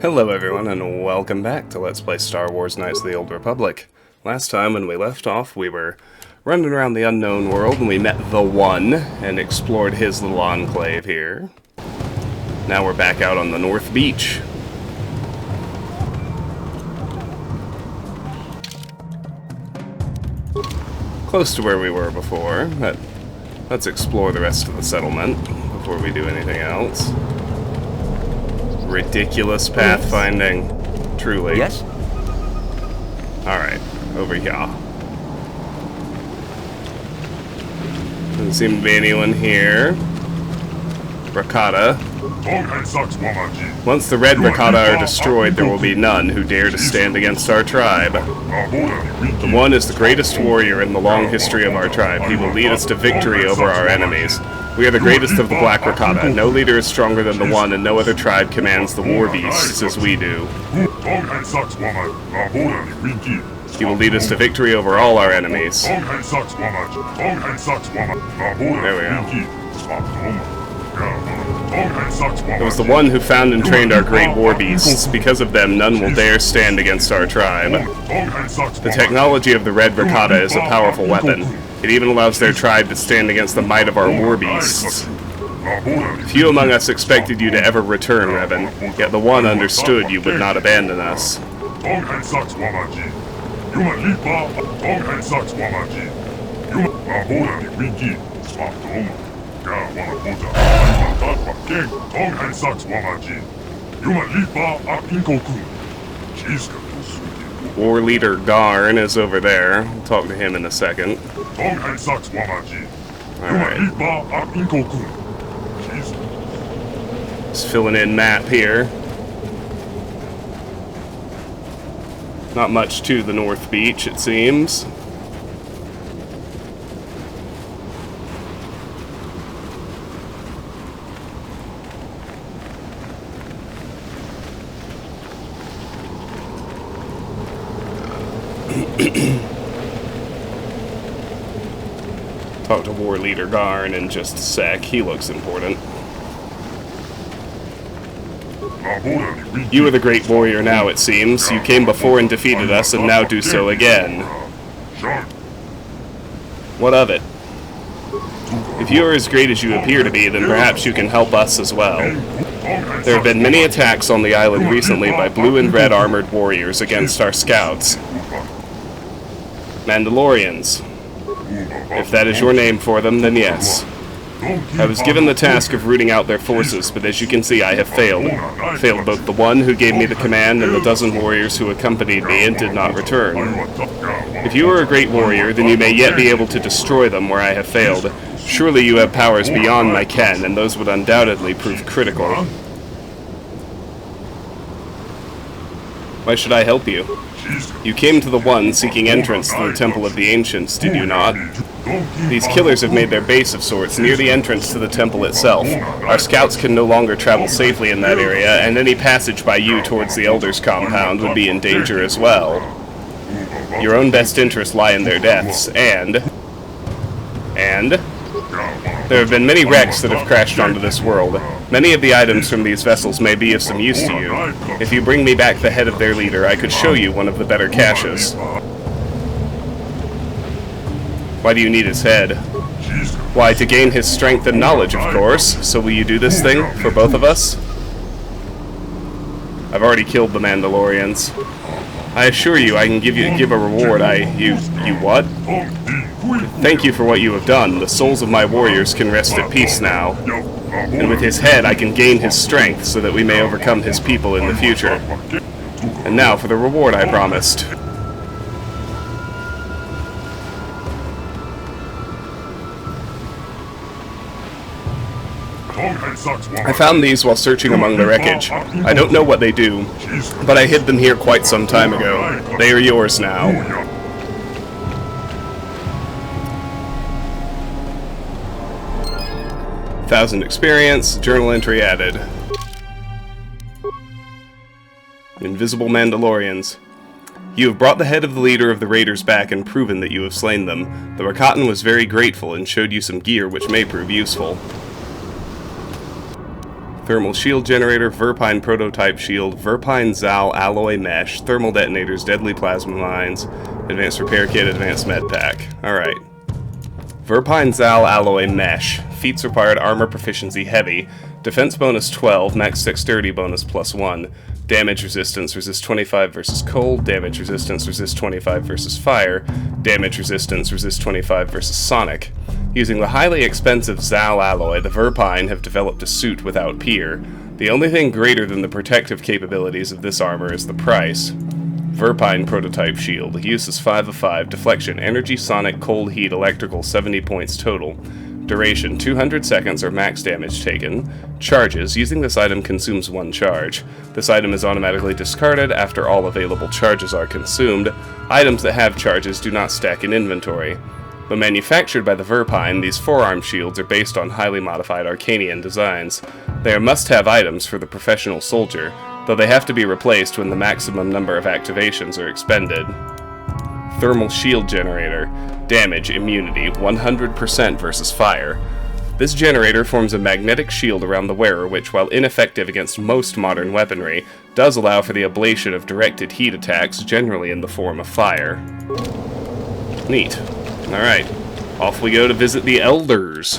Hello everyone, and welcome back to Let's Play Star Wars Knights of the Old Republic. Last time when we left off, we were running around the unknown world, and we met the One, and explored his little enclave here. Now we're back out on the North Beach. Close to where we were before, but let's explore the rest of the settlement before we do anything else. Ridiculous pathfinding, truly. Yes? Alright, over here. Doesn't seem to be anyone here. Rakata. Once the red Rakata are destroyed, there will be none who dare to stand against our tribe. The One is the greatest warrior in the long history of our tribe. He will lead us to victory over our enemies. We are the greatest of the Black Rakata. No leader is stronger than the One, and no other tribe commands the war beasts as we do. He will lead us to victory over all our enemies. There we go. It was the One who found and trained our great war beasts. Because of them, none will dare stand against our tribe. The technology of the red Rakata is a powerful weapon. It even allows their tribe to stand against the might of our war beasts. Few among us expected you to ever return, Revan, yet the One understood you would not abandon us. War leader Garn is over there. We'll talk to him in a second. Alright. Just filling in map here. Not much to the North Beach, it seems. Talk to War Leader Garn in just a sec. He looks important. You are the great warrior now, it seems. You came before and defeated us, and now do so again. What of it? If you are as great as you appear to be, then perhaps you can help us as well. There have been many attacks on the island recently by blue and red armored warriors against our scouts. Mandalorians. If that is your name for them, then yes. I was given the task of rooting out their forces, but as you can see, I have failed. Failed both the One who gave me the command and the dozen warriors who accompanied me and did not return. If you are a great warrior, then you may yet be able to destroy them where I have failed. Surely you have powers beyond my ken, and those would undoubtedly prove critical. Why should I help you? You came to the One seeking entrance to the Temple of the Ancients, did you not? These killers have made their base of sorts near the entrance to the temple itself. Our scouts can no longer travel safely in that area, and any passage by you towards the Elder's compound would be in danger as well. Your own best interests lie in their deaths, and there have been many wrecks that have crashed onto this world. Many of the items from these vessels may be of some use to you. If you bring me back the head of their leader, I could show you one of the better caches. Why do you need his head? Why, to gain his strength and knowledge, of course. So will you do this thing, for both of us? I've already killed the Mandalorians. I assure you, I can give a reward. You what? Thank you for what you have done. The souls of my warriors can rest at peace now. And with his head, I can gain his strength so that we may overcome his people in the future. And now for the reward I promised. I found these while searching among the wreckage. I don't know what they do, but I hid them here quite some time ago. They are yours now. 1,000 experience, journal entry added. Invisible Mandalorians. You have brought the head of the leader of the raiders back and proven that you have slain them. The Rakatan was very grateful and showed you some gear which may prove useful. Thermal shield generator, Verpine prototype shield, Verpine Zal alloy mesh, thermal detonators, deadly plasma mines, advanced repair kit, advanced med pack. Alright. Verpine Zal alloy mesh. Feats required armor proficiency heavy. Defense bonus 12, max dexterity bonus +1. Damage resistance, resist 25 versus cold. Damage resistance, resist 25 versus fire. Damage resistance, resist 25 versus sonic. Using the highly expensive Zal alloy, the Verpine have developed a suit without peer. The only thing greater than the protective capabilities of this armor is the price. Verpine prototype shield. Use is 5 of 5. Deflection, energy, sonic, cold, heat, electrical, 70 points total. Duration, 200 seconds or max damage taken. Charges. Using this item consumes 1 charge. This item is automatically discarded after all available charges are consumed. Items that have charges do not stack in inventory. Though manufactured by the Verpine, these forearm shields are based on highly modified Arcanian designs. They are must-have items for the professional soldier, though they have to be replaced when the maximum number of activations are expended. Thermal shield generator. Damage, immunity, 100% versus fire. This generator forms a magnetic shield around the wearer which, while ineffective against most modern weaponry, does allow for the ablation of directed heat attacks, generally in the form of fire. Neat. Alright, off we go to visit the Elders.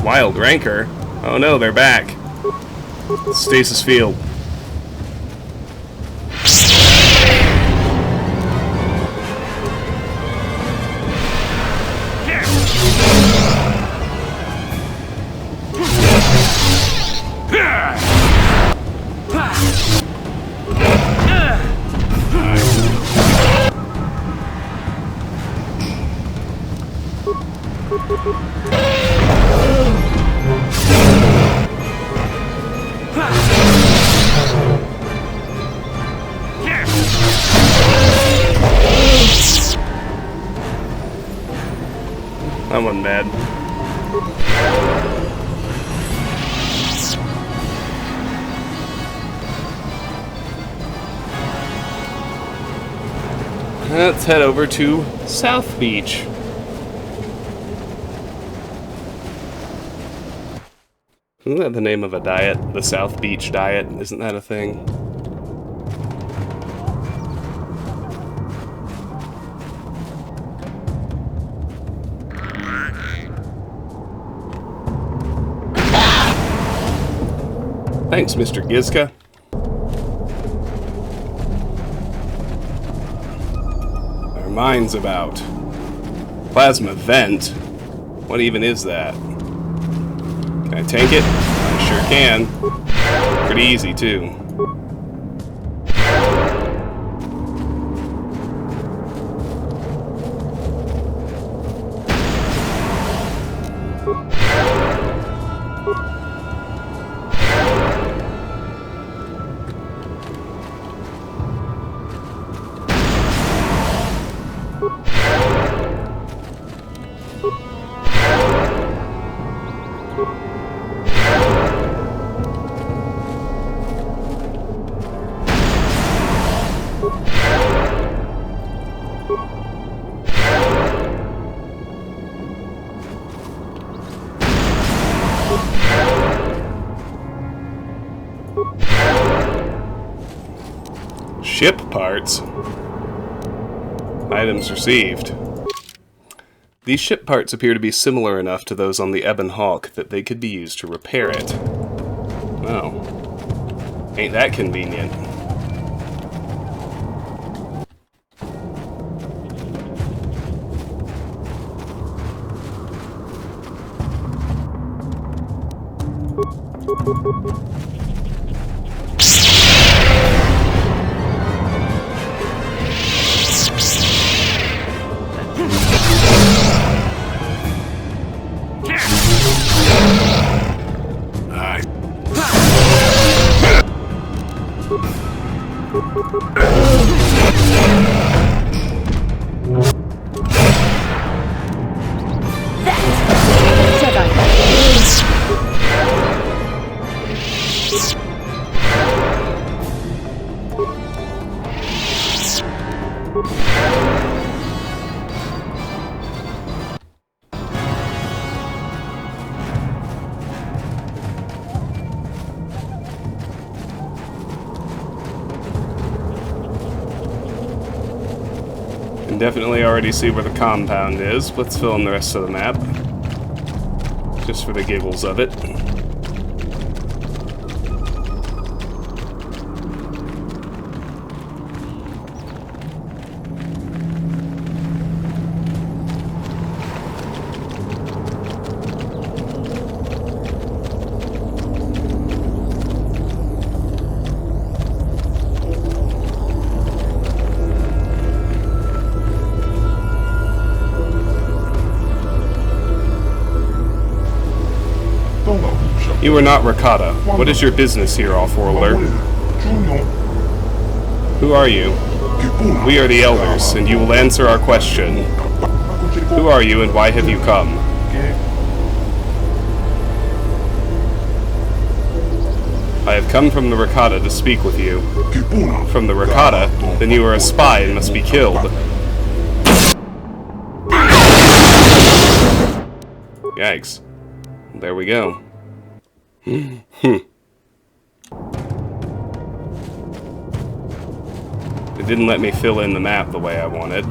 Wild Rancor? Oh no, they're back. Stasis field. That wasn't bad. Let's head over to South Beach. Isn't that the name of a diet? The South Beach diet? Isn't that a thing? Thanks, Mr. Gizka. Our mind's about. Plasma vent? What even is that? Can I tank it? I sure can. Pretty easy, too. Ship parts. Items received. These ship parts appear to be similar enough to those on the Ebon Hawk that they could be used to repair it. Oh. Ain't that convenient. Definitely already see where the compound is. Let's fill in the rest of the map. Just for the giggles of it. You are not Rakata. What is your business here, All-Forwarder? Who are you? We are the Elders, and you will answer our question. Who are you, and why have you come? I have come from the Rakata to speak with you. From the Rakata? Then you are a spy and must be killed. Yikes. There we go. It didn't let me fill in the map the way I wanted.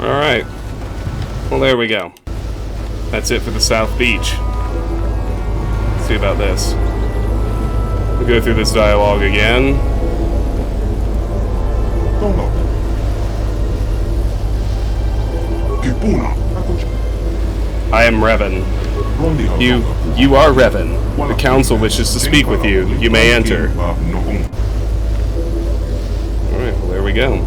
Alright. Well, there we go. That's it for the South Beach. Let's see about this. We'll go through this dialogue again. I am Revan. You are Revan. The Council wishes to speak with you. You may enter. Alright, well, there we go.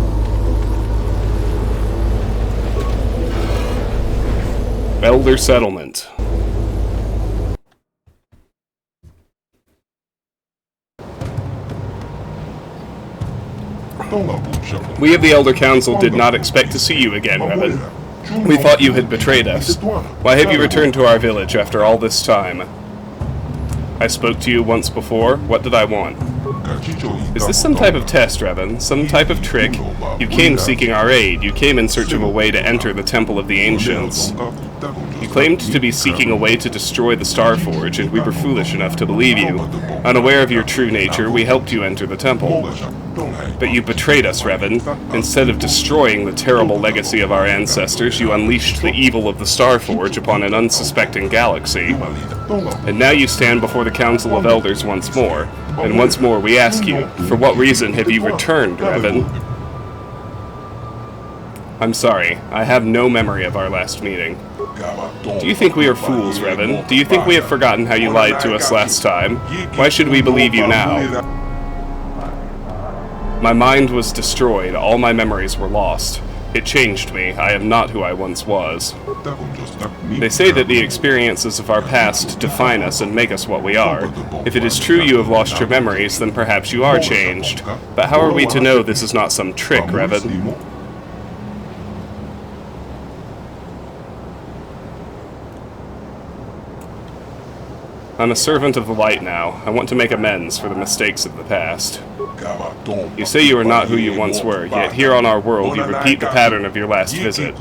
Elder Settlement. We of the Elder Council did not expect to see you again, Revan. We thought you had betrayed us. Why have you returned to our village after all this time? I spoke to you once before. What did I want? Is this some type of test, Revan? Some type of trick? You came seeking our aid. You came in search of a way to enter the Temple of the Ancients. You claimed to be seeking a way to destroy the Starforge, and we were foolish enough to believe you. Unaware of your true nature, we helped you enter the temple. But you betrayed us, Revan. Instead of destroying the terrible legacy of our ancestors, you unleashed the evil of the Starforge upon an unsuspecting galaxy. And now you stand before the Council of Elders once more. And once more we ask you, for what reason have you returned, Revan? I'm sorry, I have no memory of our last meeting. Do you think we are fools, Revan? Do you think we have forgotten how you lied to us last time? Why should we believe you now? My mind was destroyed, all my memories were lost. It changed me, I am not who I once was. They say that the experiences of our past define us and make us what we are. If it is true you have lost your memories, then perhaps you are changed. But how are we to know this is not some trick, Revan? I'm a servant of the light now. I want to make amends for the mistakes of the past. You say you are not who you once were, yet here on our world you repeat the pattern of your last visit.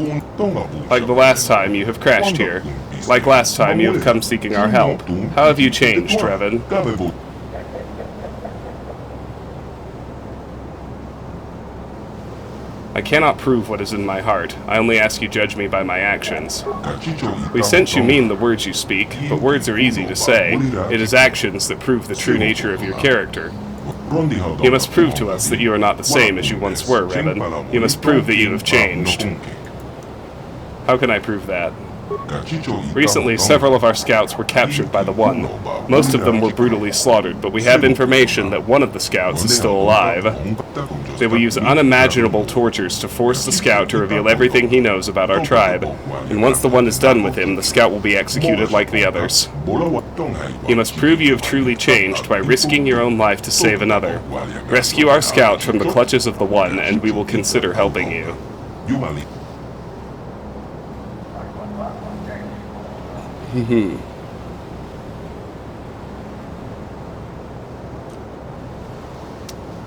Like the last time you have crashed here. Like last time you have come seeking our help. How have you changed, Revan? I cannot prove what is in my heart. I only ask you judge me by my actions. We sense you mean the words you speak, but words are easy to say. It is actions that prove the true nature of your character. You must prove to us that you are not the same as you once were, Revan. You must prove that you have changed. How can I prove that? Recently, several of our scouts were captured by the One. Most of them were brutally slaughtered, but we have information that one of the scouts is still alive. They will use unimaginable tortures to force the scout to reveal everything he knows about our tribe, and once the One is done with him, the scout will be executed like the others. You must prove you have truly changed by risking your own life to save another. Rescue our scout from the clutches of the One, and we will consider helping you.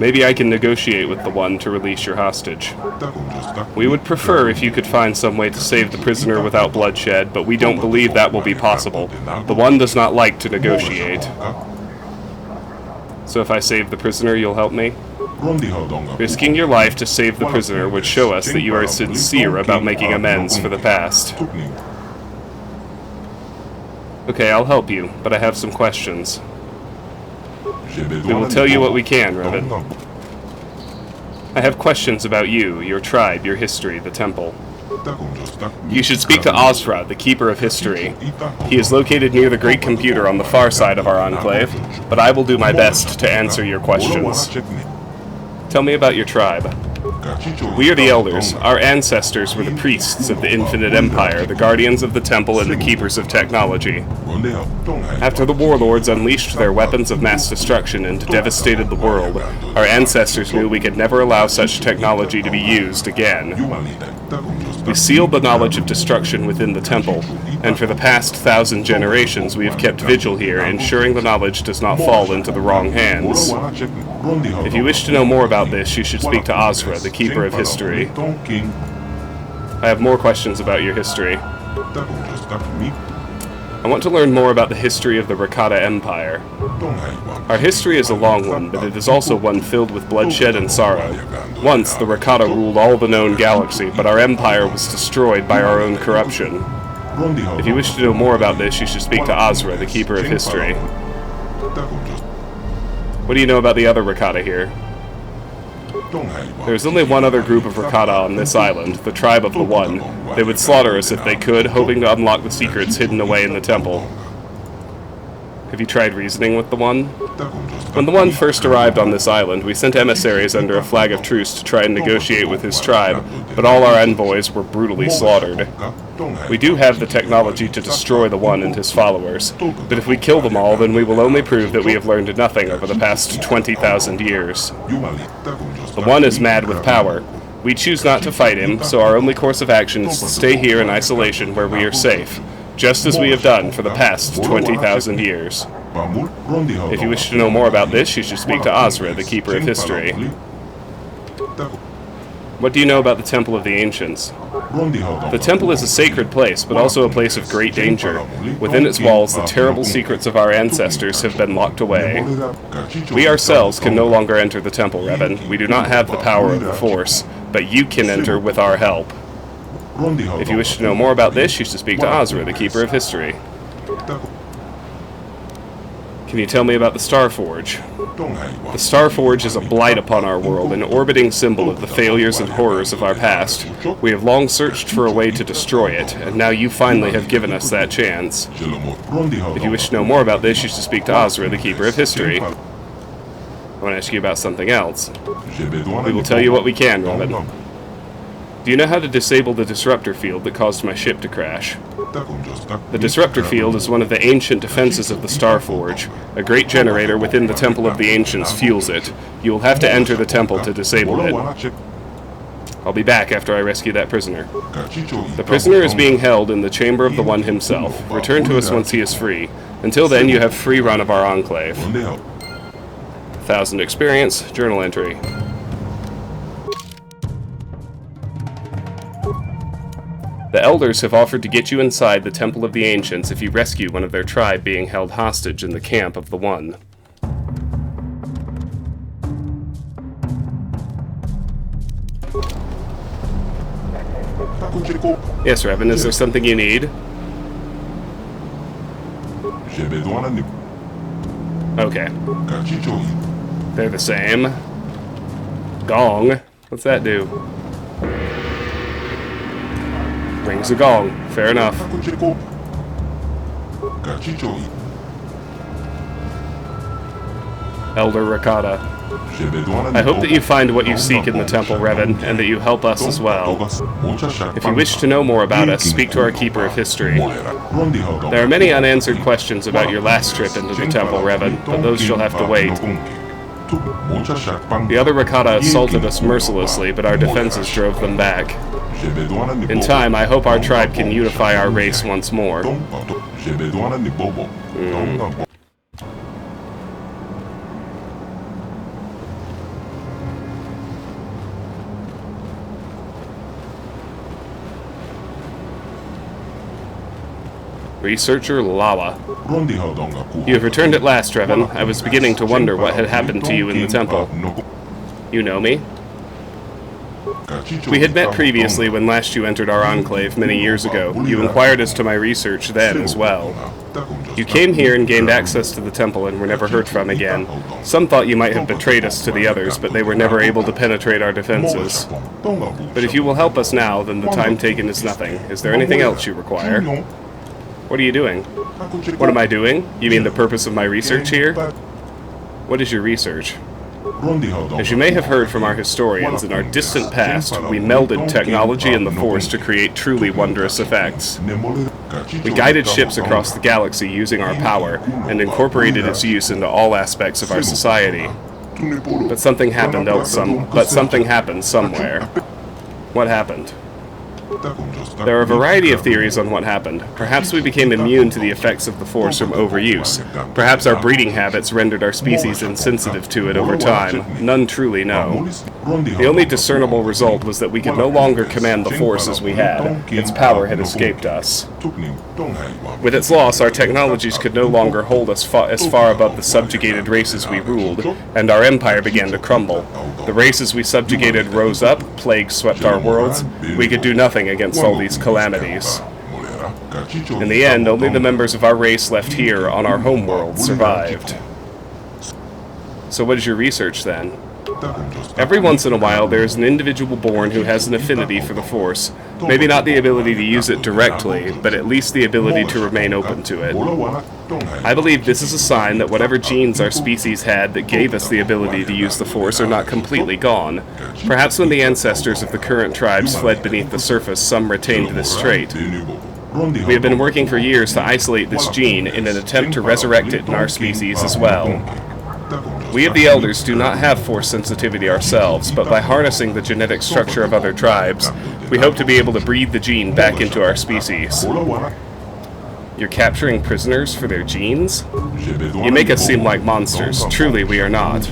Maybe I can negotiate with the One to release your hostage. We would prefer if you could find some way to save the prisoner without bloodshed, but we don't believe that will be possible. The One does not like to negotiate. So if I save the prisoner, you'll help me? Risking your life to save the prisoner would show us that you are sincere about making amends for the past. Okay, I'll help you, but I have some questions. We will tell you what we can, Revan. I have questions about you, your tribe, your history, the temple. You should speak to Ozra, the Keeper of History. He is located near the Great Computer on the far side of our enclave, but I will do my best to answer your questions. Tell me about your tribe. We are the Elders. Our ancestors were the priests of the Infinite Empire, the guardians of the temple and the keepers of technology. After the warlords unleashed their weapons of mass destruction and devastated the world, our ancestors knew we could never allow such technology to be used again. We sealed the knowledge of destruction within the temple, and for the past 1,000 generations we have kept vigil here, ensuring the knowledge does not fall into the wrong hands. If you wish to know more about this, you should speak to Ozra, the Keeper of History. I have more questions about your history. I want to learn more about the history of the Rakata Empire. Our history is a long one, but it is also one filled with bloodshed and sorrow. Once, the Rakata ruled all the known galaxy, but our empire was destroyed by our own corruption. If you wish to know more about this, you should speak to Ozra, the Keeper of History. What do you know about the other Rakata here? There is only one other group of Rakata on this island, the Tribe of the One. They would slaughter us if they could, hoping to unlock the secrets hidden away in the temple. Have you tried reasoning with the One? When the One first arrived on this island, we sent emissaries under a flag of truce to try and negotiate with his tribe, but all our envoys were brutally slaughtered. We do have the technology to destroy the One and his followers, but if we kill them all, then we will only prove that we have learned nothing over the past 20,000 years. The One is mad with power. We choose not to fight him, so our only course of action is to stay here in isolation where we are safe, just as we have done for the past 20,000 years. If you wish to know more about this, you should speak to Ozra, the Keeper of History. What do you know about the Temple of the Ancients? The temple is a sacred place, but also a place of great danger. Within its walls, the terrible secrets of our ancestors have been locked away. We ourselves can no longer enter the temple, Revan. We do not have the power of the Force, but you can enter with our help. If you wish to know more about this, you should speak to Ozra, the Keeper of History. Can you tell me about the Starforge? The Starforge is a blight upon our world, an orbiting symbol of the failures and horrors of our past. We have long searched for a way to destroy it, and now you finally have given us that chance. If you wish to know more about this, you should speak to Ozra, the Keeper of History. I want to ask you about something else. We will tell you what we can, Revan. Do you know how to disable the disruptor field that caused my ship to crash? The disruptor field is one of the ancient defenses of the Starforge. A great generator within the Temple of the Ancients fuels it. You will have to enter the temple to disable it. I'll be back after I rescue that prisoner. The prisoner is being held in the chamber of the One himself. Return to us once he is free. Until then, you have free run of our enclave. 1,000 experience, journal entry. The elders have offered to get you inside the Temple of the Ancients if you rescue one of their tribe being held hostage in the camp of the One. Yes, Revan, is there something you need? Okay. They're the same. Gong. What's that do? Rings a gong. Fair enough. Elder Rakata. I hope that you find what you seek in the temple, Revan, and that you help us as well. If you wish to know more about us, speak to our Keeper of History. There are many unanswered questions about your last trip into the temple, Revan, but those shall have to wait. The other Rakata assaulted us mercilessly, but our defenses drove them back. In time, I hope our tribe can unify our race once more. Researcher Lala. You have returned at last, Revan. I was beginning to wonder what had happened to you in the temple. You know me? We had met previously when last you entered our enclave many years ago. You inquired as to my research then as well. You came here and gained access to the temple and were never heard from again. Some thought you might have betrayed us to the others, but they were never able to penetrate our defenses. But if you will help us now, then the time taken is nothing. Is there anything else you require? What are you doing? What am I doing? You mean the purpose of my research here? What is your research? As you may have heard from our historians, in our distant past, we melded technology and the Force to create truly wondrous effects. We guided ships across the galaxy using our power, and incorporated its use into all aspects of our society. But something happened somewhere. What happened? There are a variety of theories on what happened. Perhaps we became immune to the effects of the Force from overuse. Perhaps our breeding habits rendered our species insensitive to it over time. None truly know. The only discernible result was that we could no longer command the Force as we had. Its power had escaped us. With its loss, our technologies could no longer hold us as far above the subjugated races we ruled, and our empire began to crumble. The races we subjugated rose up, plague swept our worlds. We could do nothing against all these calamities. In the end, only the members of our race left here on our homeworld survived. So what is your research then? Every once in a while, there is an individual born who has an affinity for the Force. Maybe not the ability to use it directly, but at least the ability to remain open to it. I believe this is a sign that whatever genes our species had that gave us the ability to use the Force are not completely gone. Perhaps when the ancestors of the current tribes fled beneath the surface, some retained this trait. We have been working for years to isolate this gene in an attempt to resurrect it in our species as well. We of the Elders do not have Force sensitivity ourselves, but by harnessing the genetic structure of other tribes, we hope to be able to breathe the gene back into our species. You're capturing prisoners for their genes? You make us seem like monsters. Truly, we are not.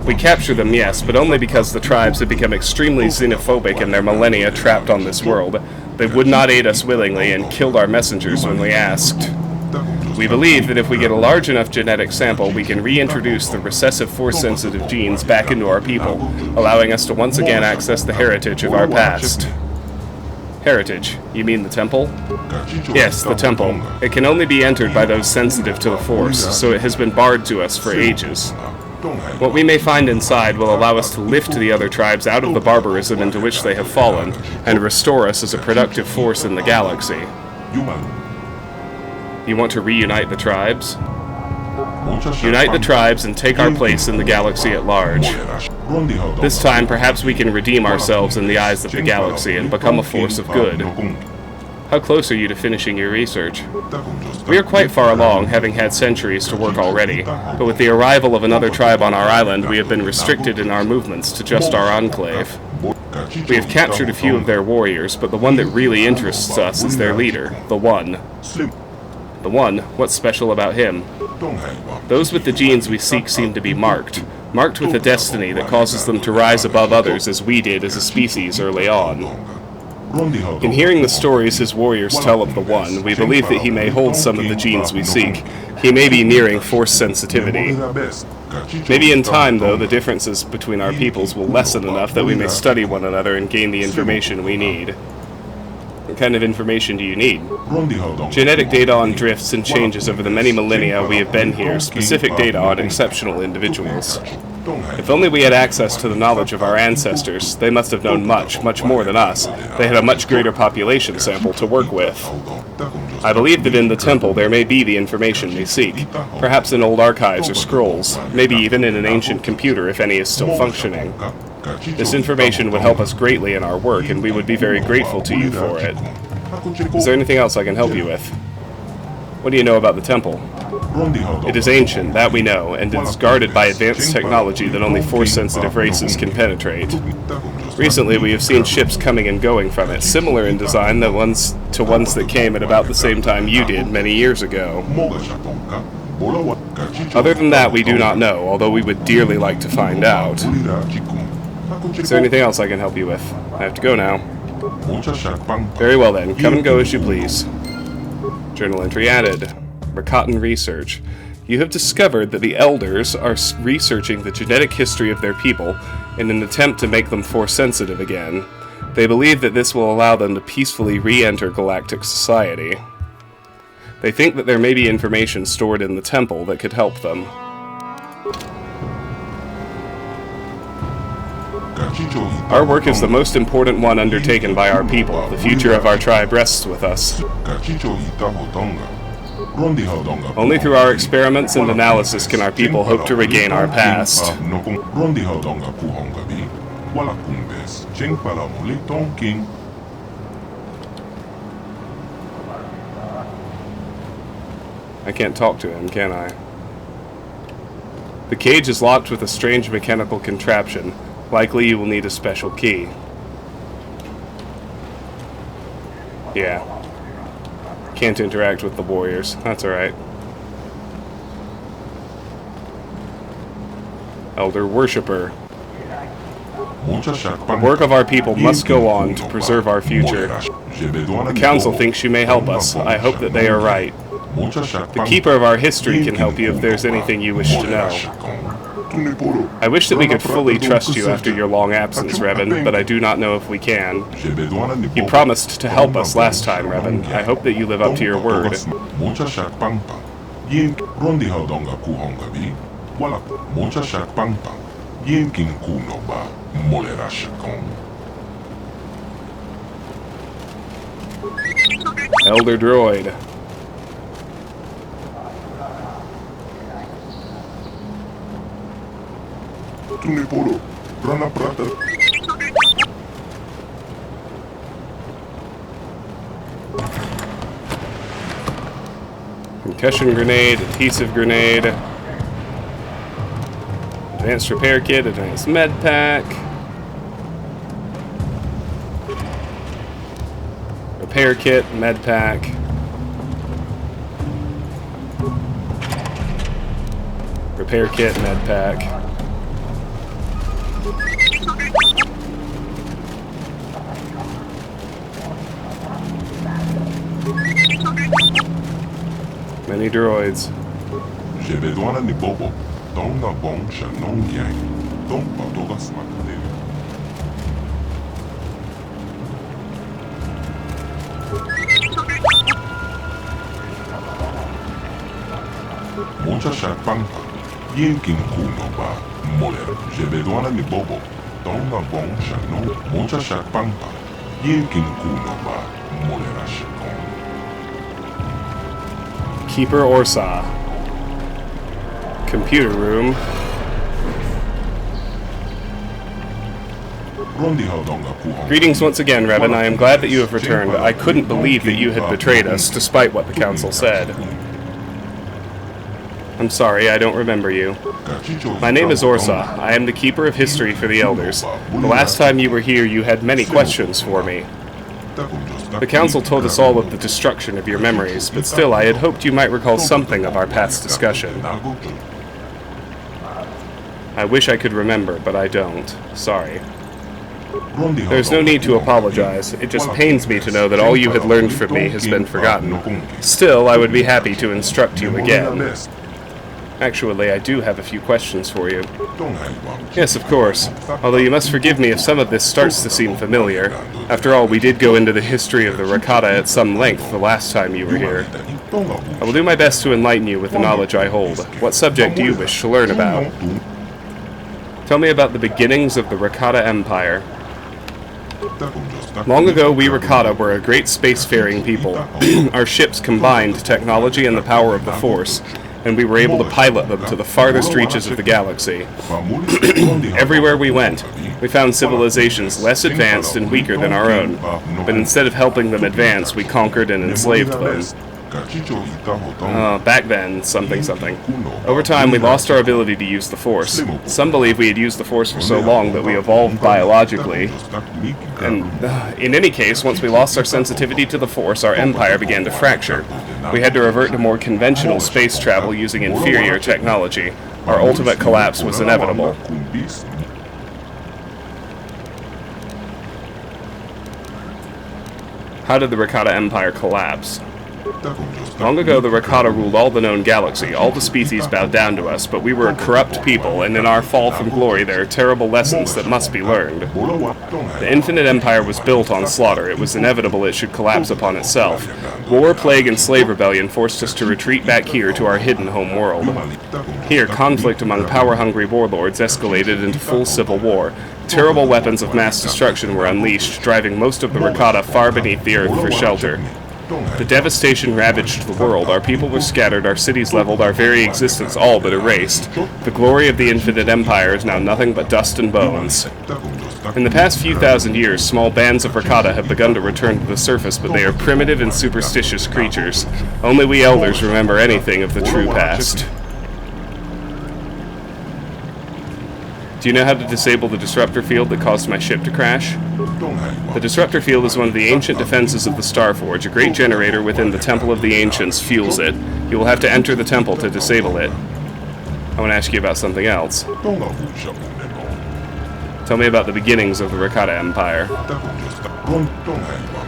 We capture them, yes, but only because the tribes have become extremely xenophobic in their millennia trapped on this world. They would not aid us willingly and killed our messengers when we asked. We believe that if we get a large enough genetic sample, we can reintroduce the recessive Force-sensitive genes back into our people, allowing us to once again access the heritage of our past. Heritage? You mean the temple? Yes, the temple. It can only be entered by those sensitive to the Force, so it has been barred to us for ages. What we may find inside will allow us to lift the other tribes out of the barbarism into which they have fallen, and restore us as a productive force in the galaxy. You want to reunite the tribes? Unite the tribes and take our place in the galaxy at large. This time, perhaps we can redeem ourselves in the eyes of the galaxy and become a force of good. How close are you to finishing your research? We are quite far along, having had centuries to work already, but with the arrival of another tribe on our island, we have been restricted in our movements to just our enclave. We have captured a few of their warriors, but the one that really interests us is their leader, the One. The One? What's special about him? Those with the genes we seek seem to be marked with a destiny that causes them to rise above others as we did as a species early on. In hearing the stories his warriors tell of the One, we believe that he may hold some of the genes we seek. He may be nearing force sensitivity. Maybe in time, though, the differences between our peoples will lessen enough that we may study one another and gain the information we need. What kind of information do you need? Genetic data on drifts and changes over the many millennia we have been here, specific data on exceptional individuals. If only we had access to the knowledge of our ancestors. They must have known much, much more than us. They had a much greater population sample to work with. I believe that in the temple there may be the information we seek, perhaps in old archives or scrolls, maybe even in an ancient computer if any is still functioning. This information would help us greatly in our work, and we would be very grateful to you for it. Is there anything else I can help you with? What do you know about the temple? It is ancient, that we know, and it is guarded by advanced technology that only force-sensitive races can penetrate. Recently, we have seen ships coming and going from it, similar in design to ones that came at about the same time you did many years ago. Other than that, we do not know, although we would dearly like to find out. Is there anything else I can help you with? I have to go now. Very well then, come and go as you please. Journal entry added. Rakatan research. You have discovered that the Elders are researching the genetic history of their people in an attempt to make them force-sensitive again. They believe that this will allow them to peacefully re-enter galactic society. They think that there may be information stored in the temple that could help them. Our work is the most important one undertaken by our people. The future of our tribe rests with us. Only through our experiments and analysis can our people hope to regain our past. I can't talk to him, can I? The cage is locked with a strange mechanical contraption. Likely you will need a special key. Yeah. Can't interact with the warriors. That's alright. Elder Worshipper. The work of our people must go on to preserve our future. The Council thinks you may help us. I hope that they are right. The Keeper of our history can help you if there's anything you wish to know. I wish that we could fully trust you after your long absence, Revan, but I do not know if we can. You promised to help us last time, Revan. I hope that you live up to your word. Elder Droid. Concussion grenade, adhesive grenade, advanced repair kit, advanced med pack, repair kit, med pack, repair kit, med pack. Many droids. Keeper Orsa. Computer room. Greetings once again, Revan. I am glad that you have returned. I couldn't believe that you had betrayed us, despite what the Council said. I'm sorry, I don't remember you. My name is Orsa. I am the Keeper of History for the Elders. The last time you were here, you had many questions for me. The Council told us all of the destruction of your memories, but still I had hoped you might recall something of our past discussion. I wish I could remember, but I don't. Sorry. There's no need to apologize. It just pains me to know that all you had learned from me has been forgotten. Still, I would be happy to instruct you again. Actually, I do have a few questions for you. Yes, of course. Although you must forgive me if some of this starts to seem familiar. After all, we did go into the history of the Rakata at some length the last time you were here. I will do my best to enlighten you with the knowledge I hold. What subject do you wish to learn about? Tell me about the beginnings of the Rakata Empire. Long ago, we Rakata were a great spacefaring people. Our ships combined technology and the power of the Force, and we were able to pilot them to the farthest reaches of the galaxy. Everywhere we went, we found civilizations less advanced and weaker than our own, but instead of helping them advance, we conquered and enslaved them. Back then, something. Over time, we lost our ability to use the Force. Some believe we had used the Force for so long that we evolved biologically. And in any case, once we lost our sensitivity to the Force, our empire began to fracture. We had to revert to more conventional space travel using inferior technology. Our ultimate collapse was inevitable. How did the Rakata Empire collapse? Long ago, the Rakata ruled all the known galaxy. All the species bowed down to us, but we were a corrupt people, and in our fall from glory there are terrible lessons that must be learned. The Infinite Empire was built on slaughter. It was inevitable it should collapse upon itself. War, plague, and slave rebellion forced us to retreat back here to our hidden home world. Here, conflict among power-hungry warlords escalated into full civil war. Terrible weapons of mass destruction were unleashed, driving most of the Rakata far beneath the earth for shelter. The devastation ravaged the world. Our people were scattered, our cities leveled, our very existence all but erased. The glory of the Infinite Empire is now nothing but dust and bones. In the past few thousand years, small bands of Rakata have begun to return to the surface, but they are primitive and superstitious creatures. Only we elders remember anything of the true past. Do you know how to disable the disruptor field that caused my ship to crash? The disruptor field is one of the ancient defenses of the Starforge. A great generator within the Temple of the Ancients fuels it. You will have to enter the temple to disable it. I want to ask you about something else. Tell me about the beginnings of the Rakata Empire.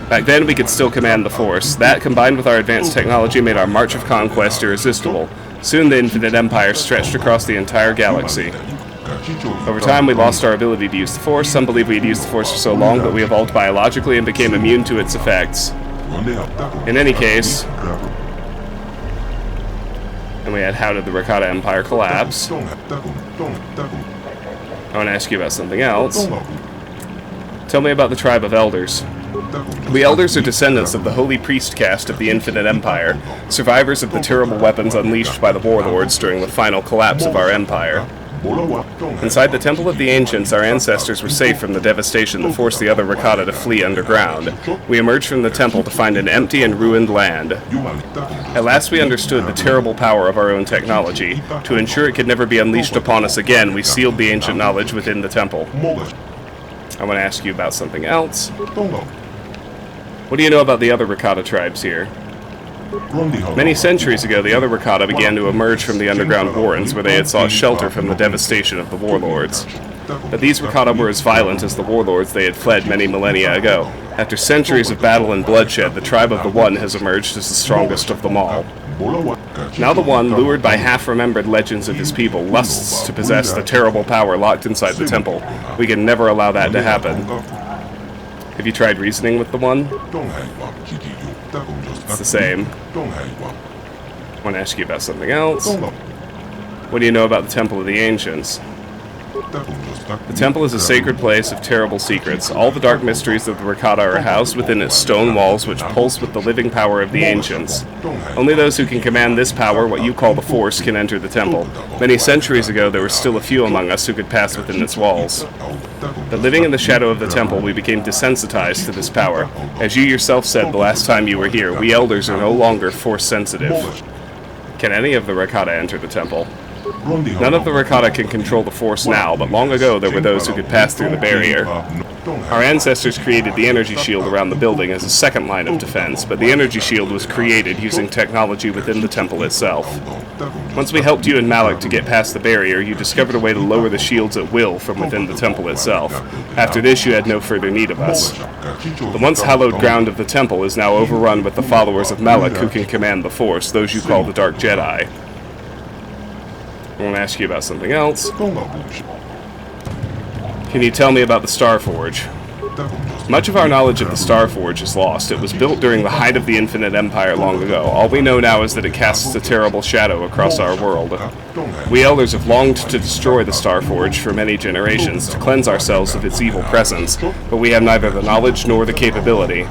Back then, we could still command the Force. That, combined with our advanced technology, made our march of conquest irresistible. Soon, the Infinite Empire stretched across the entire galaxy. Over time, we lost our ability to use the Force. Some believe we had used the Force for so long that we evolved biologically and became immune to its effects. In any case, and we had how did the Rakata Empire collapse? I want to ask you about something else. Tell me about the tribe of elders. We elders are descendants of the holy priest caste of the Infinite Empire, survivors of the terrible weapons unleashed by the warlords during the final collapse of our empire. Inside the Temple of the Ancients, our ancestors were safe from the devastation that forced the other Rakata to flee underground. We emerged from the temple to find an empty and ruined land. At last we understood the terrible power of our own technology. To ensure it could never be unleashed upon us again, we sealed the ancient knowledge within the temple. I want to ask you about something else. What do you know about the other Rakata tribes here? Many centuries ago, the other Rakata began to emerge from the underground warrens where they had sought shelter from the devastation of the warlords. But these Rakata were as violent as the warlords they had fled many millennia ago. After centuries of battle and bloodshed, the tribe of the One has emerged as the strongest of them all. Now the One, lured by half-remembered legends of his people, lusts to possess the terrible power locked inside the temple. We can never allow that to happen. Have you tried reasoning with the One? It's the same. I want to ask you about something else. What do you know about the Temple of the Ancients? The temple is a sacred place of terrible secrets. All the dark mysteries of the Rakata are housed within its stone walls, which pulse with the living power of the ancients. Only those who can command this power, what you call the Force, can enter the temple. Many centuries ago, there were still a few among us who could pass within its walls. But living in the shadow of the temple, we became desensitized to this power. As you yourself said the last time you were here, we elders are no longer Force-sensitive. Can any of the Rakata enter the temple? None of the Rakata can control the Force now, but long ago there were those who could pass through the barrier. Our ancestors created the energy shield around the building as a second line of defense, but the energy shield was created using technology within the temple itself. Once we helped you and Malik to get past the barrier, you discovered a way to lower the shields at will from within the temple itself. After this, you had no further need of us. The once hallowed ground of the temple is now overrun with the followers of Malik who can command the Force, those you call the Dark Jedi. I want to ask you about something else. Can you tell me about the Star Forge? Much of our knowledge of the Star Forge is lost. It was built during the height of the Infinite Empire long ago. All we know now is that it casts a terrible shadow across our world. We Elders have longed to destroy the Star Forge for many generations, to cleanse ourselves of its evil presence, but we have neither the knowledge nor the capability.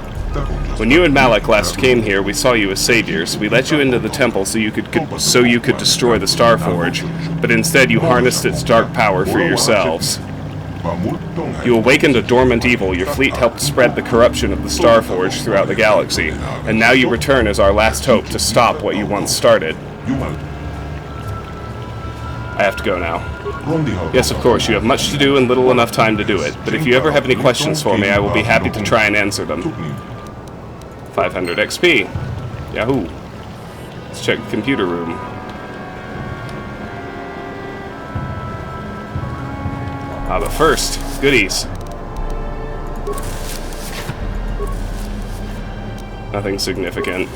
When you and Malik last came here, we saw you as saviors. We let you into the temple so you could destroy the Star Forge, but instead you harnessed its dark power for yourselves. You awakened a dormant evil, your fleet helped spread the corruption of the Star Forge throughout the galaxy, and now you return as our last hope to stop what you once started. I have to go now. Yes, of course, you have much to do and little enough time to do it, but if you ever have any questions for me, I will be happy to try and answer them. 500 XP. Yahoo. Let's check the computer room. But first, goodies. Nothing significant.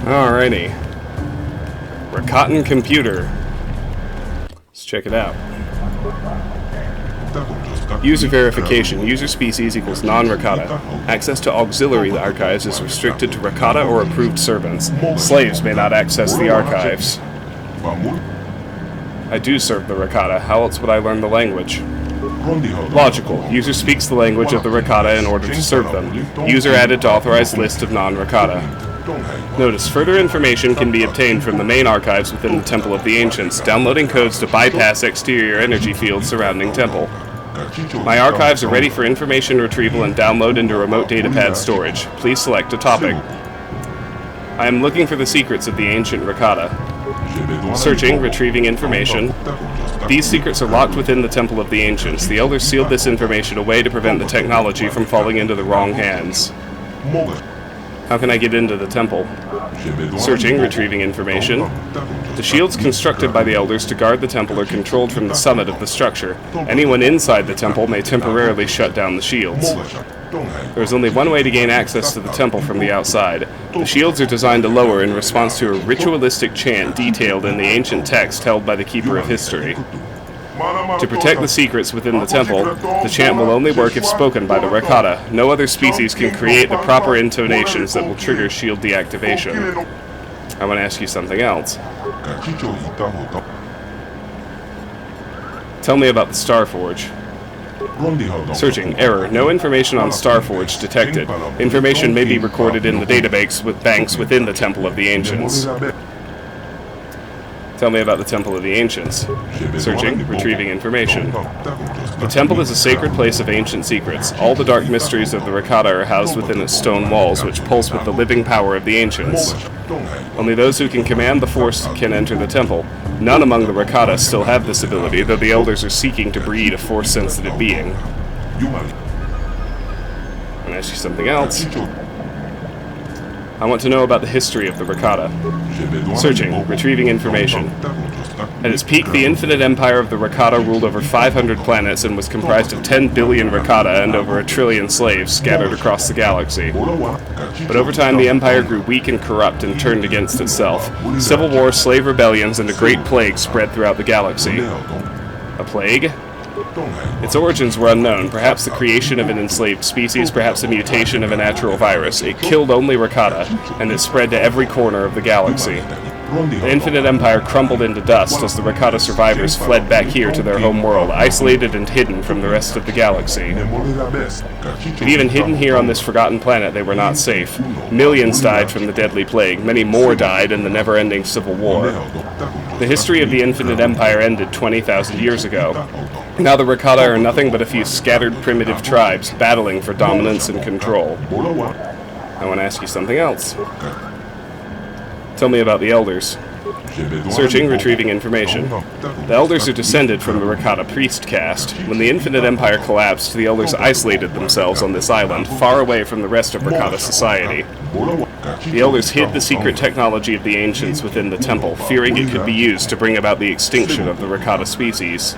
Alrighty. Rakatan computer. Let's check it out. User verification. User species equals non-Rakata. Access to auxiliary archives is restricted to Rakata or approved servants. Slaves may not access the archives. I do serve the Rakata. How else would I learn the language? Logical. User speaks the language of the Rakata in order to serve them. User added to authorized list of non-Rakata. Notice, further information can be obtained from the main archives within the Temple of the Ancients, downloading codes to bypass exterior energy fields surrounding Temple. My archives are ready for information retrieval and download into remote datapad storage. Please select a topic. I am looking for the secrets of the ancient Rakata. Searching, retrieving information. These secrets are locked within the Temple of the Ancients. The Elders sealed this information away to prevent the technology from falling into the wrong hands. How can I get into the temple? Searching, retrieving information. The shields constructed by the Elders to guard the temple are controlled from the summit of the structure. Anyone inside the temple may temporarily shut down the shields. There is only one way to gain access to the temple from the outside. The shields are designed to lower in response to a ritualistic chant detailed in the ancient text held by the Keeper of History. To protect the secrets within the temple, the chant will only work if spoken by the Rakata. No other species can create the proper intonations that will trigger shield deactivation. I want to ask you something else. Tell me about the Star Forge. Searching. Error. No information on Star Forge detected. Information may be recorded in the database with banks within the Temple of the Ancients. Tell me about the Temple of the Ancients. Searching, retrieving information. The temple is a sacred place of ancient secrets. All the dark mysteries of the Rakata are housed within its stone walls, which pulse with the living power of the ancients. Only those who can command the Force can enter the temple. None among the Rakata still have this ability, though the Elders are seeking to breed a Force-sensitive being. I'm gonna ask you something else. I want to know about the history of the Rakata. Searching, retrieving information. At its peak, the infinite empire of the Rakata ruled over 500 planets and was comprised of 10 billion Rakata and over 1 trillion slaves scattered across the galaxy. But over time, the empire grew weak and corrupt and turned against itself. Civil war, slave rebellions, and a great plague spread throughout the galaxy. A plague? Its origins were unknown, perhaps the creation of an enslaved species, perhaps a mutation of a natural virus. It killed only Rakata, and it spread to every corner of the galaxy. The Infinite Empire crumbled into dust as the Rakata survivors fled back here to their home world, isolated and hidden from the rest of the galaxy. But even hidden here on this forgotten planet, they were not safe. Millions died from the deadly plague, many more died in the never-ending civil war. The history of the Infinite Empire ended 20,000 years ago. Now the Rakata are nothing but a few scattered primitive tribes battling for dominance and control. I want to ask you something else. Tell me about the Elders. Searching, retrieving information. The Elders are descended from the Rakata priest caste. When the Infinite Empire collapsed, the Elders isolated themselves on this island, far away from the rest of Rakata society. The Elders hid the secret technology of the Ancients within the temple, fearing it could be used to bring about the extinction of the Rakata species.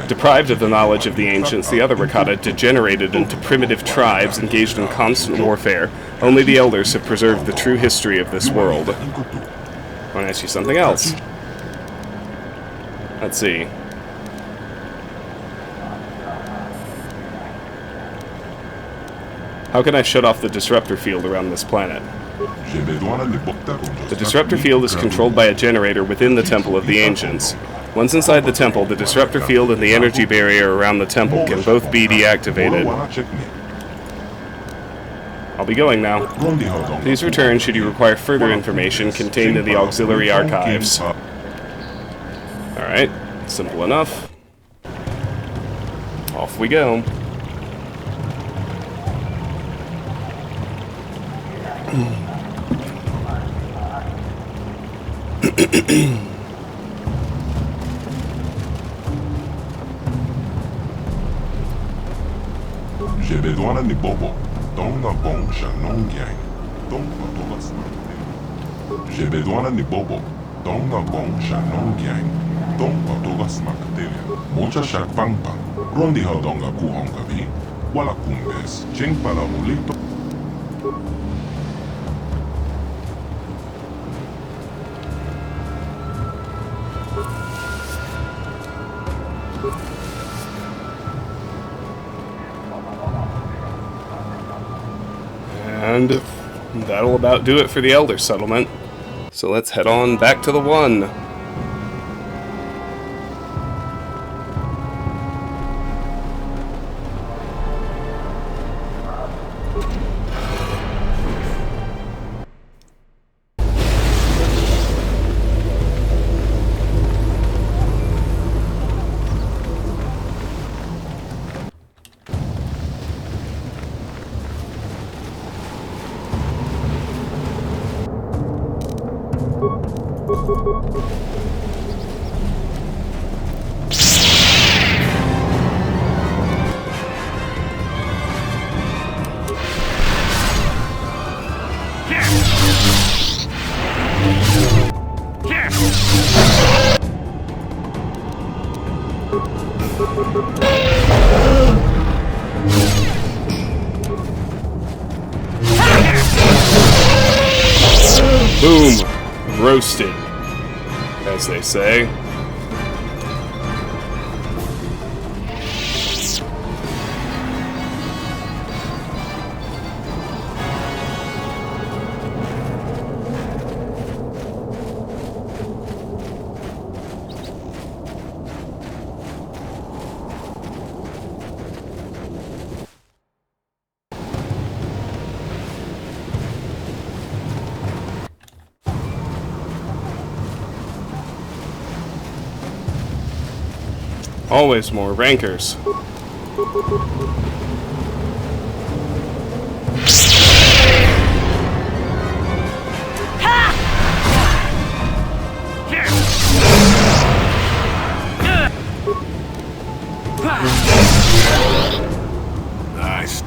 Deprived of the knowledge of the Ancients, the other Rakata degenerated into primitive tribes engaged in constant warfare. Only the Elders have preserved the true history of this world. I want to ask you something else. Let's see. How can I shut off the disruptor field around this planet? The disruptor field is controlled by a generator within the Temple of the Ancients. Once inside the temple, the disruptor field and the energy barrier around the temple can both be deactivated. I'll be going now. Please return should you require further information contained in the auxiliary archives. Alright, simple enough. Off we go. J'ai besoin de bobo. Donga bon shanong yang. Donga togas. J'ai besoin de bobo. Donga bon shanong yang. Donga togas maktelia. Mucha shak pang pang. Rondi ho donga kuhonga vi. Wala kumbes. Cheng para mulito. And that'll about do it for the Elder Settlement. So let's head on back to the One. Boom! Roasted, as they say. Always more rankers. Nice.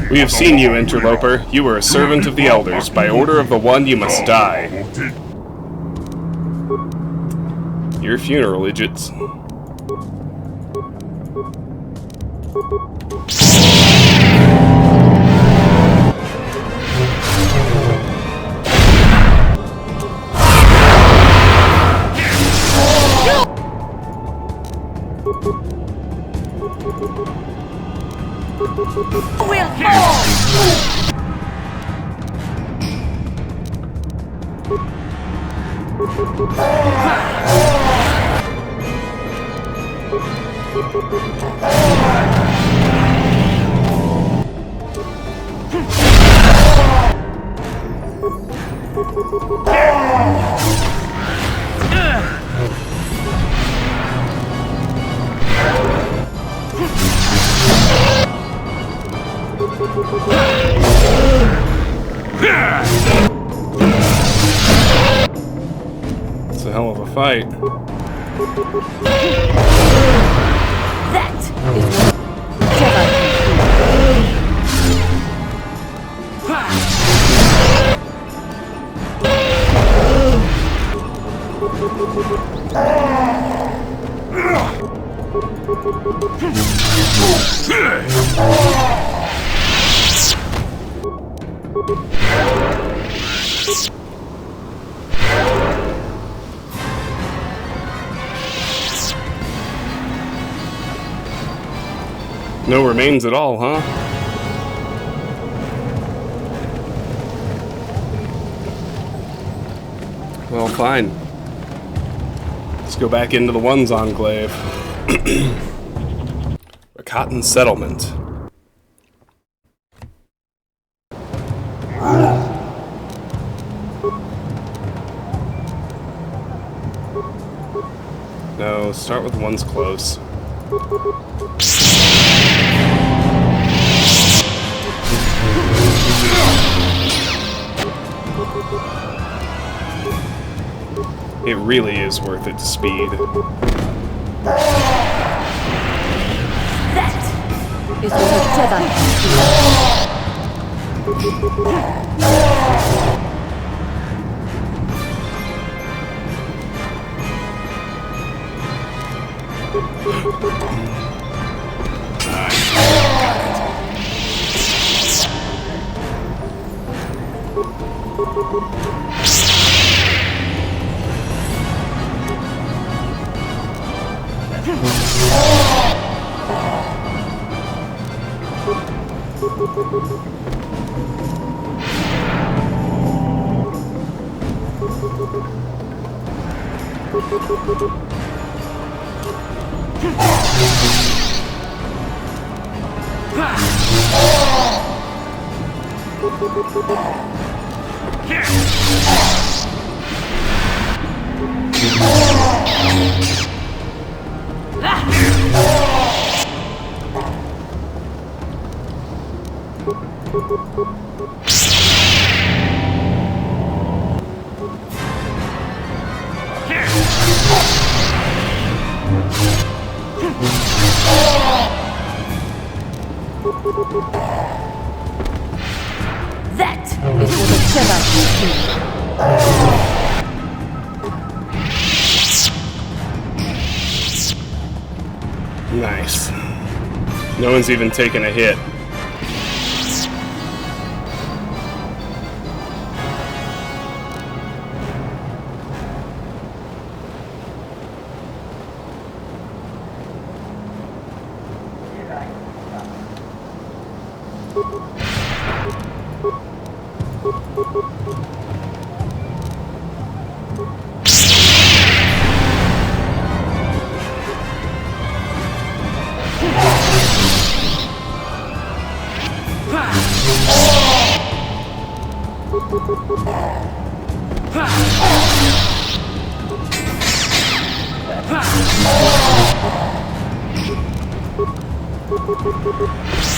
We have seen you, interloper. You were a servant of the elders. By order of the One, you must die. Your funeral, idiots. Will fall! It's a hell of a fight. That is what Jedi No remains at all, huh? Well, fine. Let's go back into the One's Enclave. Rakata Settlement. No, start with the ones close. It really is worth its speed. That is what a Jedi That is what a Jedi Nice. No one's even taken a hit.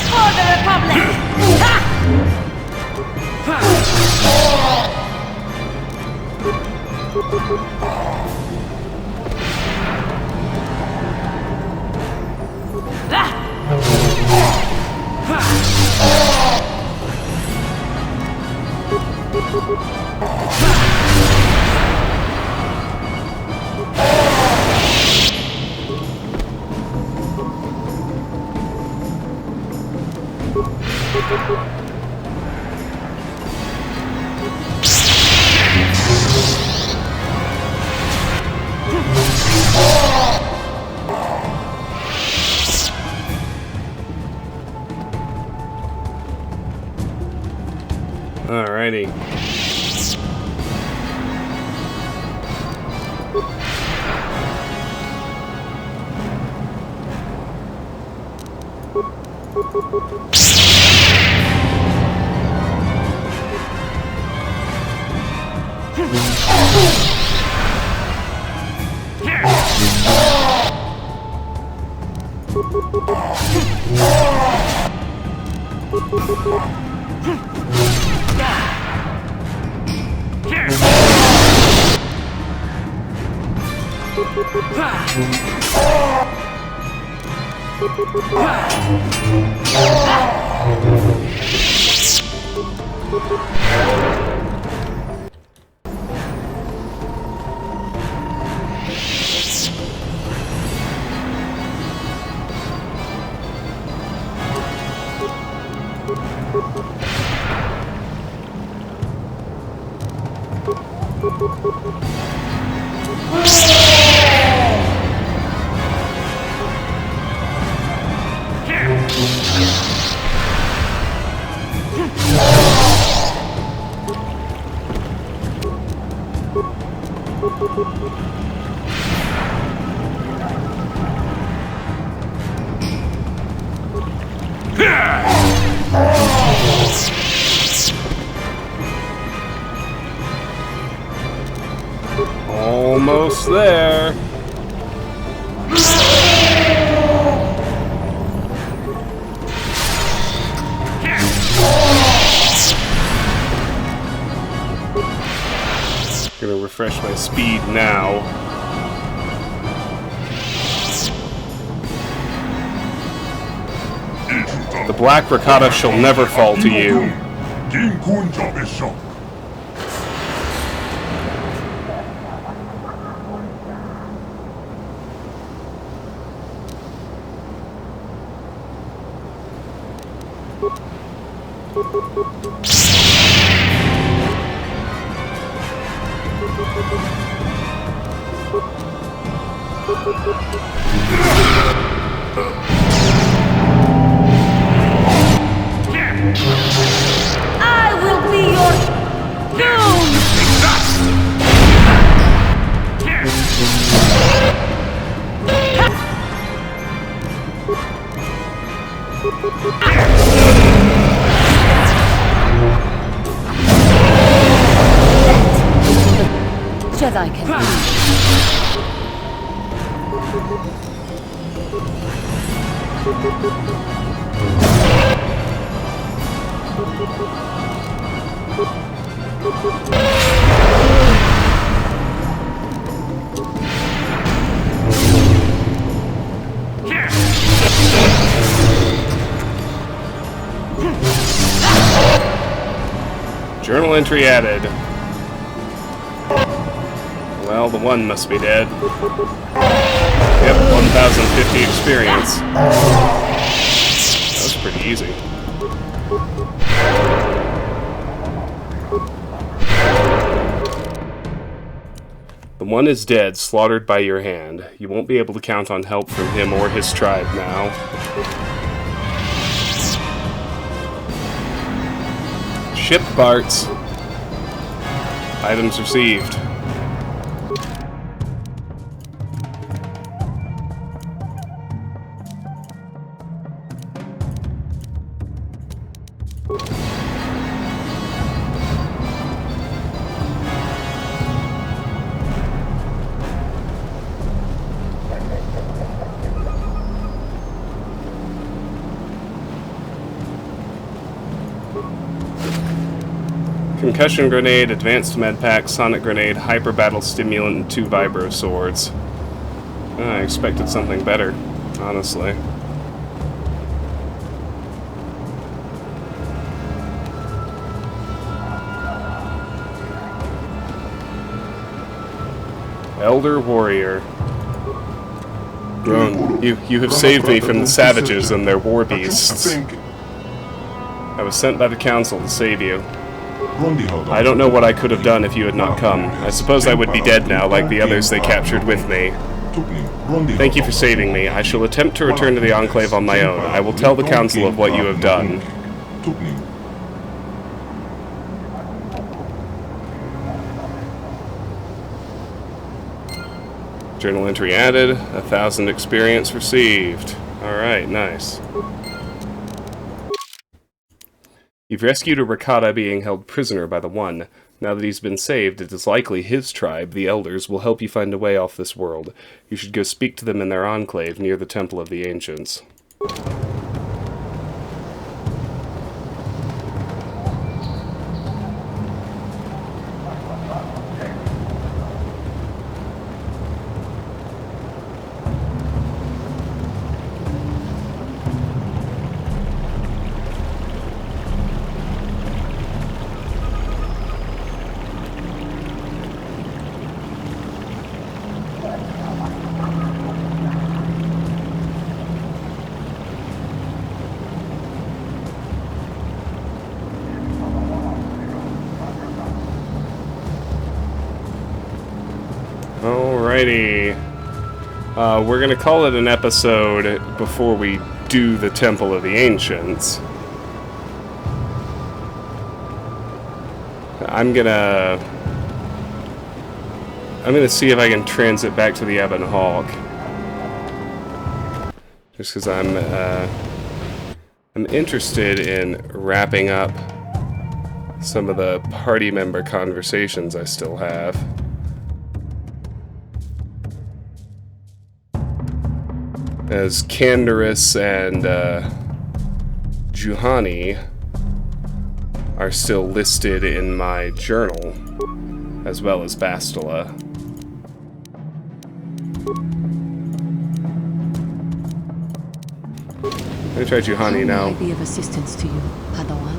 For the Republic! Ha! Almost there. Gonna refresh my speed now. The Black Rakata shall never fall to you. I will be your doom! Jedi can be. Journal entry added. Well, the one must be dead. Yep, 1050 experience. That was pretty easy. The one is dead, slaughtered by your hand. You won't be able to count on help from him or his tribe now. Ship parts. Items received. Concussion grenade, advanced med pack, sonic grenade, hyper battle stimulant, and 2 vibro swords. I expected something better, honestly. Elder Warrior. Drone, you have saved me from the savages and their war beasts. I was sent by the council to save you. I don't know what I could have done if you had not come. I suppose I would be dead now, like the others they captured with me. Thank you for saving me. I shall attempt to return to the Enclave on my own. I will tell the Council of what you have done. Journal entry added. 1000 experience received. Alright, nice. You've rescued a Rakata being held prisoner by the One. Now that he's been saved, it is likely his tribe, the Elders, will help you find a way off this world. You should go speak to them in their enclave near the Temple of the Ancients. Alrighty. We're gonna call it an episode before we do the Temple of the Ancients. I'm gonna see if I can transit back to the Ebon Hawk. Just because I'm interested in wrapping up some of the party member conversations I still have. As Canderous and Juhani are still listed in my journal, as well as Bastila. Let me try Juhani now. How may I be of assistance to you, Padawan?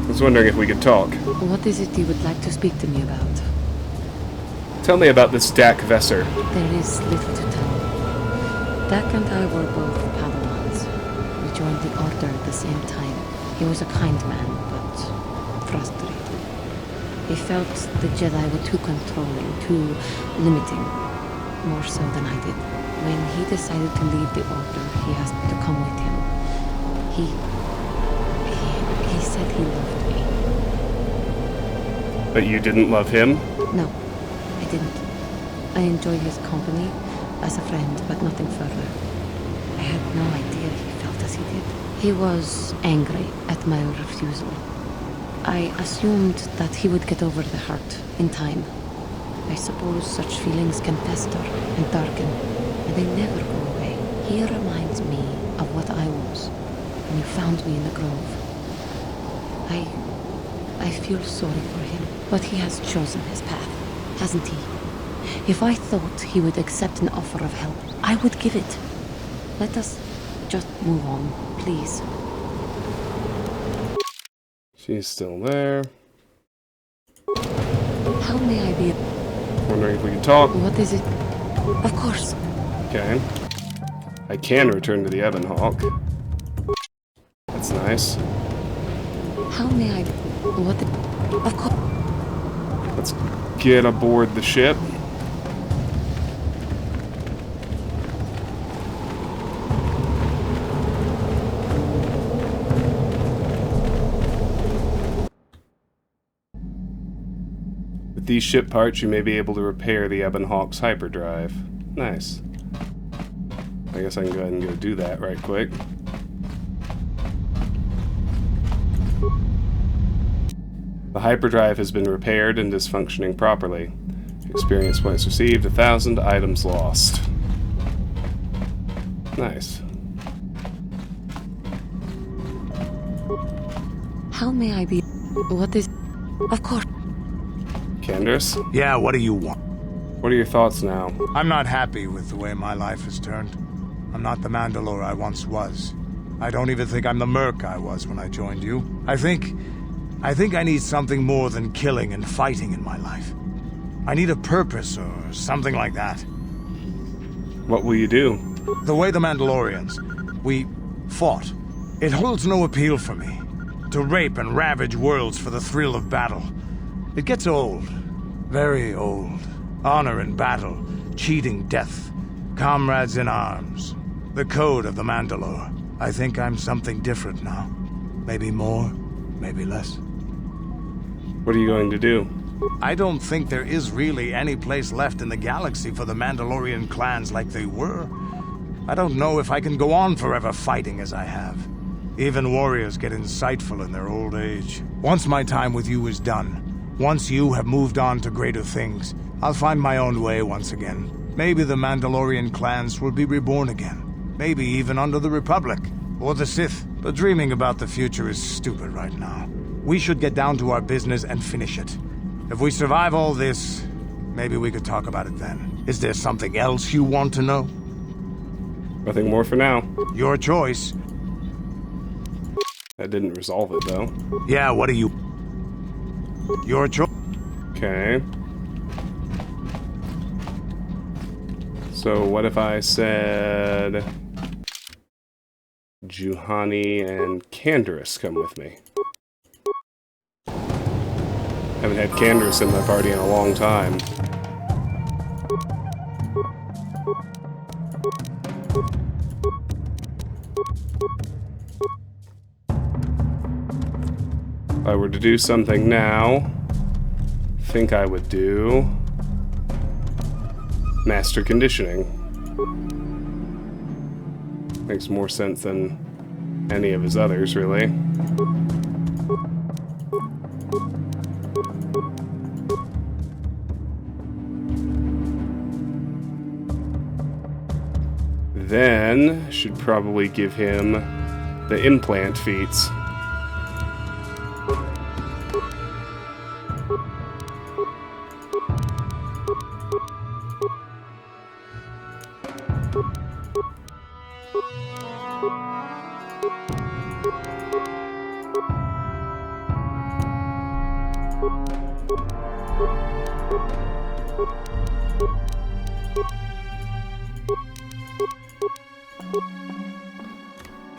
I was wondering if we could talk. What is it you would like to speak to me about? Tell me about this Dak Vesser. There is little to tell. Dak and I were both Padawans. We joined the Order at the same time. He was a kind man, but frustrated. He felt the Jedi were too controlling, too limiting, more so than I did. When he decided to leave the Order, he asked me to come with him. He said he loved me. But you didn't love him? No, I didn't. I enjoy his company as a friend, but nothing further. I had no idea he felt as he did. He was angry at my refusal. I assumed that he would get over the hurt in time. I suppose such feelings can fester and darken, and they never go away. He reminds me of what I was when you found me in the grove. I feel sorry for him, but he has chosen his path, hasn't he? If I thought he would accept an offer of help, I would give it. Let us just move on, please. She's still there. How may I be? Wondering if we can talk. What is it? Of course. Okay. I can return to the Ebon Hawk. That's nice. How may I? What? Of course. Let's get aboard the ship. With these ship parts, you may be able to repair the Ebon Hawk's hyperdrive. Nice. I guess I can go ahead and go do that right quick. The hyperdrive has been repaired and is functioning properly. Experience points received, 1,000 items lost. Nice. How may I be? What is? Of course. Canderous? Yeah, what do you want? What are your thoughts now? I'm not happy with the way my life has turned. I'm not the Mandalore I once was. I don't even think I'm the merc I was when I joined you. I think I need something more than killing and fighting in my life. I need a purpose or something like that. What will you do? The way the Mandalorians, we fought. It holds no appeal for me. To rape and ravage worlds for the thrill of battle. It gets old. Very old. Honor in battle. Cheating death. Comrades in arms. The code of the Mandalore. I think I'm something different now. Maybe more, maybe less. What are you going to do? I don't think there is really any place left in the galaxy for the Mandalorian clans like they were. I don't know if I can go on forever fighting as I have. Even warriors get insightful in their old age. Once my time with you is done, once you have moved on to greater things, I'll find my own way once again. Maybe the Mandalorian clans will be reborn again. Maybe even under the Republic, or the Sith. But dreaming about the future is stupid right now. We should get down to our business and finish it. If we survive all this, maybe we could talk about it then. Is there something else you want to know? Nothing more for now. Your choice. That didn't resolve it, though. Yeah, what do you... Your choice. Okay. So what if I said... Juhani and Canderous come with me? Haven't had Canderous in my party in a long time. If I were to do something now, I think I would do Master Conditioning. Makes more sense than any of his others, really. Then, should probably give him the implant feats.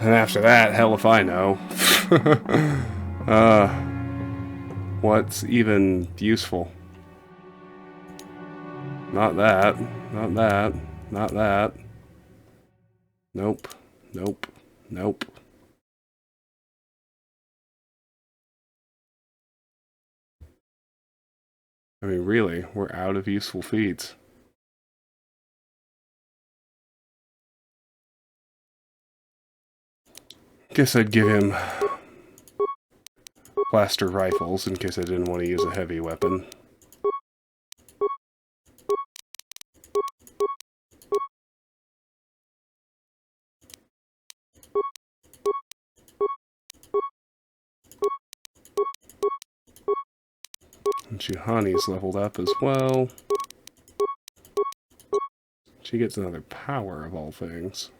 And after that, hell if I know. What's even useful? Not that. Not that. Not that. Nope. Nope. Nope. I mean, really, we're out of useful feats. Guess I'd give him blaster rifles in case I didn't want to use a heavy weapon. And Juhani's leveled up as well. She gets another power of all things.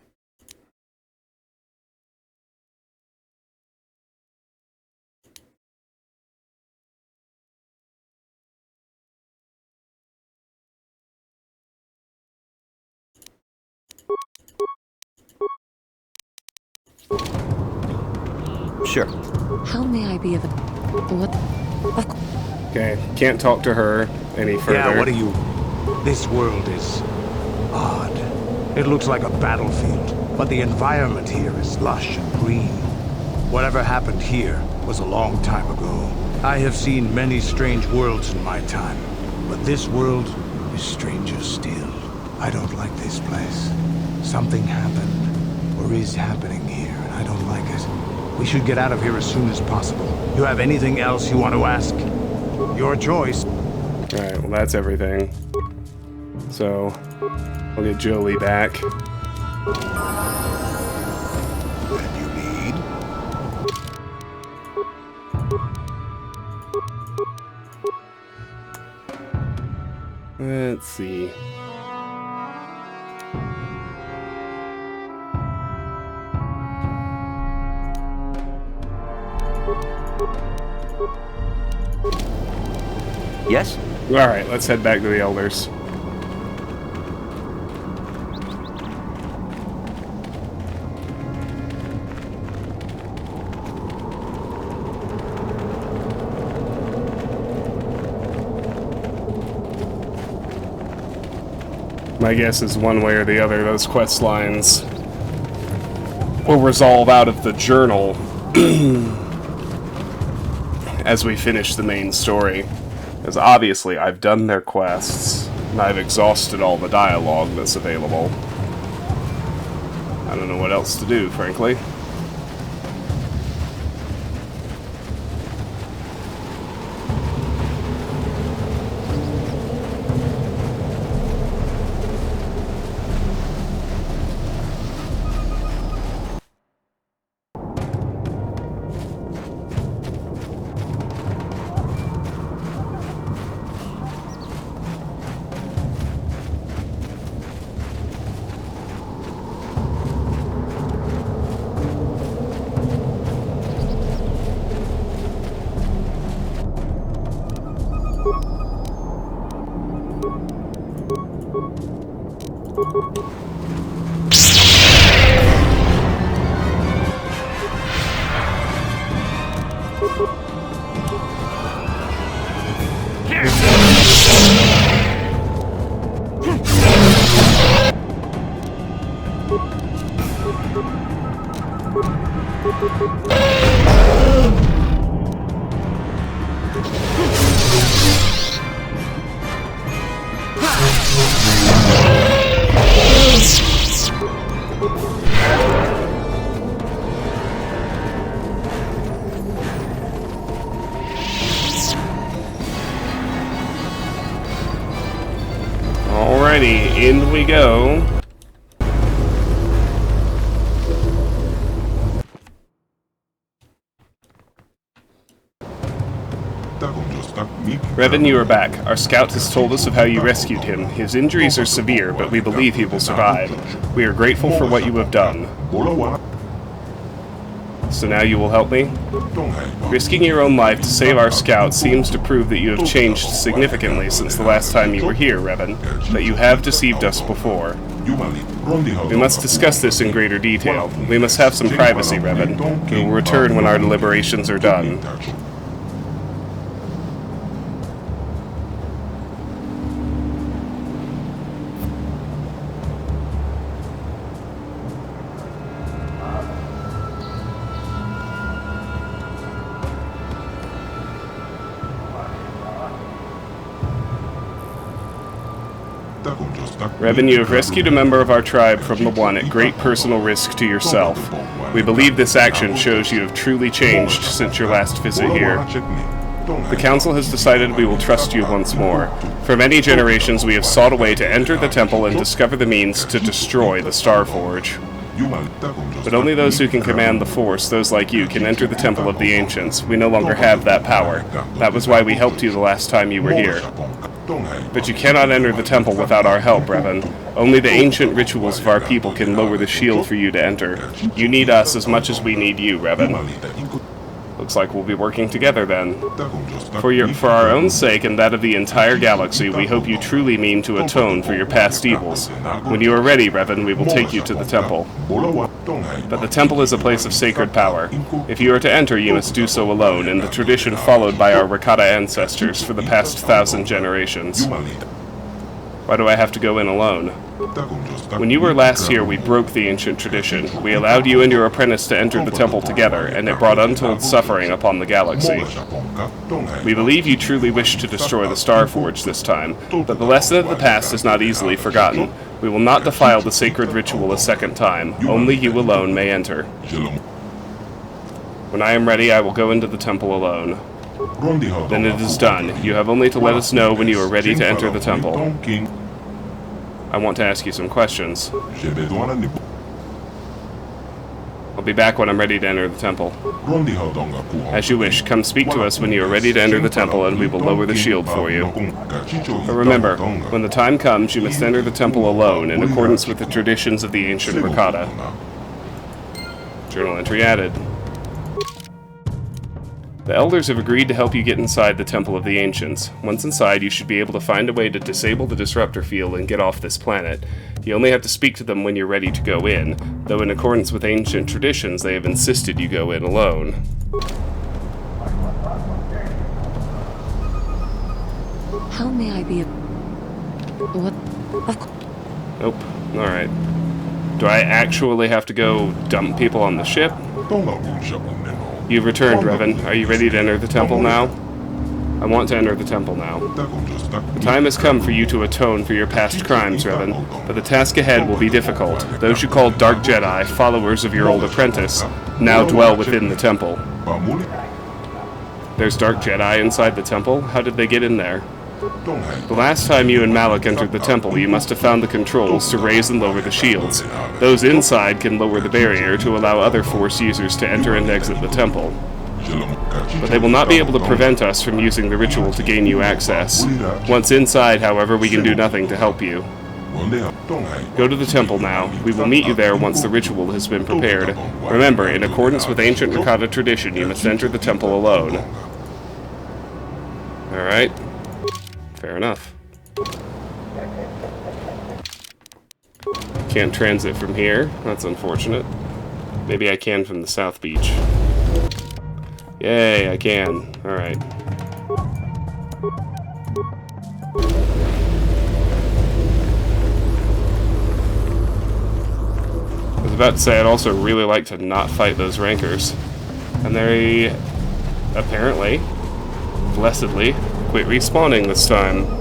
Sure. How may I be of... What? Okay, can't talk to her any further. Yeah, what do you... This world is... odd. It looks like a battlefield, but the environment here is lush and green. Whatever happened here was a long time ago. I have seen many strange worlds in my time, but this world is stranger still. I don't like this place. Something happened, or is happening here, and I don't like it. We should get out of here as soon as possible. You have anything else you want to ask? Your choice. Alright, well that's everything. So, I'll get Joey back. What do you need? Let's see. Yes? Alright, let's head back to the Elders. My guess is one way or the other, those quest lines will resolve out of the journal as we finish the main story. Because obviously I've done their quests, and I've exhausted all the dialogue that's available. I don't know what else to do, frankly. Alrighty, in we go. Revan, you are back. Our scout has told us of how you rescued him. His injuries are severe, but we believe he will survive. We are grateful for what you have done. So now you will help me? Risking your own life to save our scout seems to prove that you have changed significantly since the last time you were here, Revan. That you have deceived us before. We must discuss this in greater detail. We must have some privacy, Revan. We will return when our deliberations are done. Revan, you have rescued a member of our tribe from the One at great personal risk to yourself. We believe this action shows you have truly changed since your last visit here. The Council has decided we will trust you once more. For many generations we have sought a way to enter the temple and discover the means to destroy the Starforge. But only those who can command the Force, those like you, can enter the Temple of the Ancients. We no longer have that power. That was why we helped you the last time you were here. But you cannot enter the temple without our help, Revan. Only the ancient rituals of our people can lower the shield for you to enter. You need us as much as we need you, Revan. Looks like we'll be working together then. For our own sake and that of the entire galaxy, we hope you truly mean to atone for your past evils. When you are ready, Revan, we will take you to the temple. But the temple is a place of sacred power. If you are to enter, you must do so alone, in the tradition followed by our Rakata ancestors for the past 1,000 generations. Why do I have to go in alone? When you were last here, we broke the ancient tradition. We allowed you and your apprentice to enter the temple together, and it brought untold suffering upon the galaxy. We believe you truly wish to destroy the Starforge this time, but the lesson of the past is not easily forgotten. We will not defile the sacred ritual a second time. Only you alone may enter. When I am ready, I will go into the temple alone. Then it is done. You have only to let us know when you are ready to enter the temple. I want to ask you some questions. I'll be back when I'm ready to enter the temple. As you wish, come speak to us when you are ready to enter the temple and we will lower the shield for you. But remember, when the time comes, you must enter the temple alone in accordance with the traditions of the ancient Rakata. Journal entry added. The Elders have agreed to help you get inside the Temple of the Ancients. Once inside, you should be able to find a way to disable the disruptor field and get off this planet. You only have to speak to them when you're ready to go in, though in accordance with ancient traditions, they have insisted you go in alone. How may I be a... What? Nope. Alright. Do I actually have to go dump people on the ship? You've returned, Revan. Are you ready to enter the temple now? I want to enter the temple now. The time has come for you to atone for your past crimes, Revan, but the task ahead will be difficult. Those you called Dark Jedi, followers of your old apprentice, now dwell within the temple. There's Dark Jedi inside the temple? How did they get in there? The last time you and Malik entered the temple, you must have found the controls to raise and lower the shields. Those inside can lower the barrier to allow other Force users to enter and exit the temple. But they will not be able to prevent us from using the ritual to gain you access. Once inside, however, we can do nothing to help you. Go to the temple now. We will meet you there once the ritual has been prepared. Remember, in accordance with ancient Rakata tradition, you must enter the temple alone. Alright. Fair enough. Can't transit from here. That's unfortunate. Maybe I can from the South Beach. Yay, I can. Alright. I was about to say I'd also really like to not fight those rankers. And they apparently, blessedly, quit respawning this time.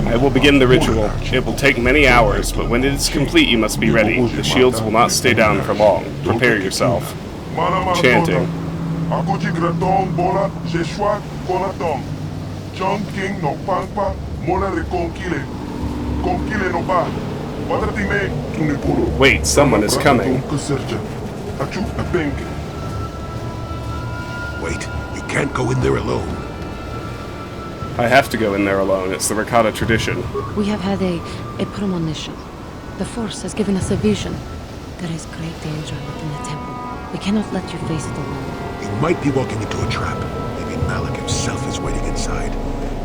I will begin the ritual. It will take many hours, but when it is complete you must be ready. The shields will not stay down for long. Prepare yourself. Chanting. Wait, someone is coming. Wait, you can't go in there alone. I have to go in there alone. It's the Rakata tradition. We have had a premonition. The Force has given us a vision. There is great danger within the temple. We cannot let you face it alone. You might be walking into a trap. Maybe Malik himself is waiting inside.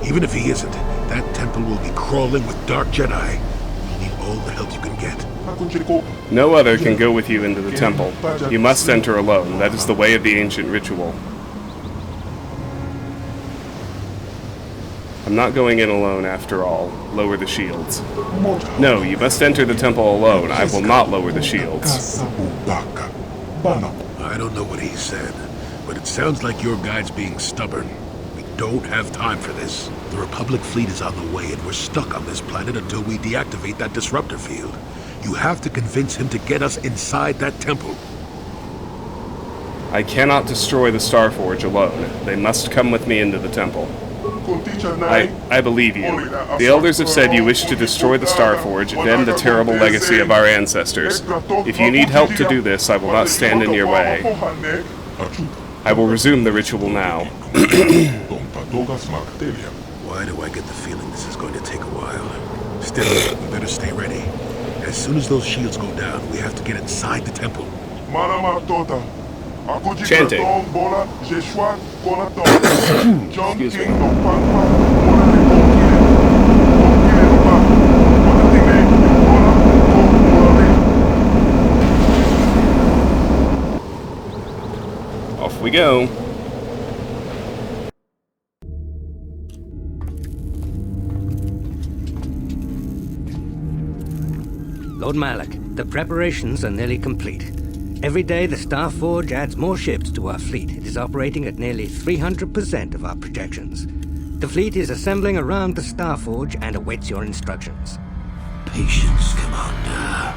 Even if he isn't, that temple will be crawling with dark Jedi. You'll need all the help you can get. No other can go with you into the temple. You must enter alone. That is the way of the ancient ritual. I'm not going in alone after all. Lower the shields. No, you must enter the temple alone. I will not lower the shields. I don't know what he said, but it sounds like your guide's being stubborn. We don't have time for this. The Republic fleet is on the way, and we're stuck on this planet until we deactivate that disruptor field. You have to convince him to get us inside that temple. I cannot destroy the Starforge alone. They must come with me into the temple. I believe you. The elders have said you wish to destroy the Starforge and end the terrible legacy of our ancestors. If you need help to do this, I will not stand in your way. I will resume the ritual now. Why do I get the feeling this is going to take a while? Still, we better stay ready. As soon as those shields go down, we have to get inside the temple. Chanting. Excuse me. Off we go. Lord Malik, the preparations are nearly complete. Every day, the Starforge adds more ships to our fleet. It is operating at nearly 300% of our projections. The fleet is assembling around the Starforge and awaits your instructions. Patience, Commander.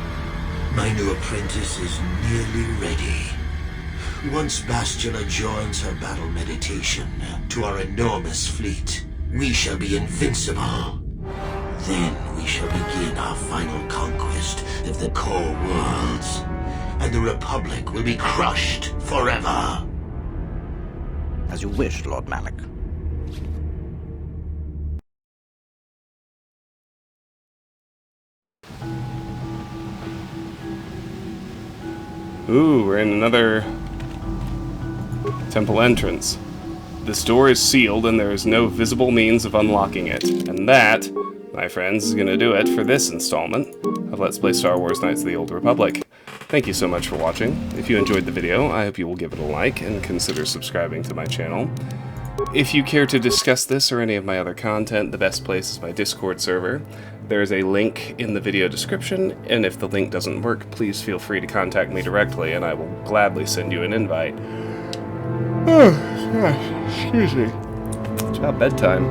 My new apprentice is nearly ready. Once Bastila joins her battle meditation to our enormous fleet, we shall be invincible. Then we shall begin our final conquest of the core worlds. And the Republic will be crushed forever. As you wish, Lord Malik. Ooh, we're in another temple entrance. This door is sealed and there is no visible means of unlocking it. And that, my friends, is going to do it for this installment of Let's Play Star Wars Knights of the Old Republic. Thank you so much for watching. If you enjoyed the video, I hope you will give it a like and consider subscribing to my channel. If you care to discuss this or any of my other content, the best place is my Discord server. There is a link in the video description, and if the link doesn't work, please feel free to contact me directly and I will gladly send you an invite. Oh, gosh, excuse me. It's about bedtime.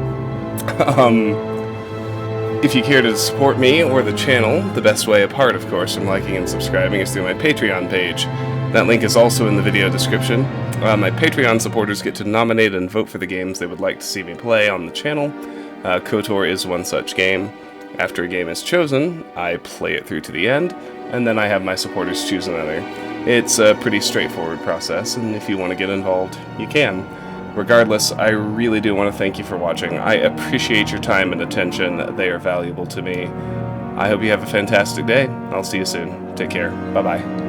If you care to support me or the channel, the best way, apart of course from liking and subscribing, is through my Patreon page. That link is also in the video description. My Patreon supporters get to nominate and vote for the games they would like to see me play on the channel. KOTOR is one such game. After a game is chosen, I play it through to the end, and then I have my supporters choose another. It's a pretty straightforward process, and if you want to get involved, you can. Regardless, I really do want to thank you for watching. I appreciate your time and attention. They are valuable to me. I hope you have a fantastic day. I'll see you soon. Take care. Bye-bye.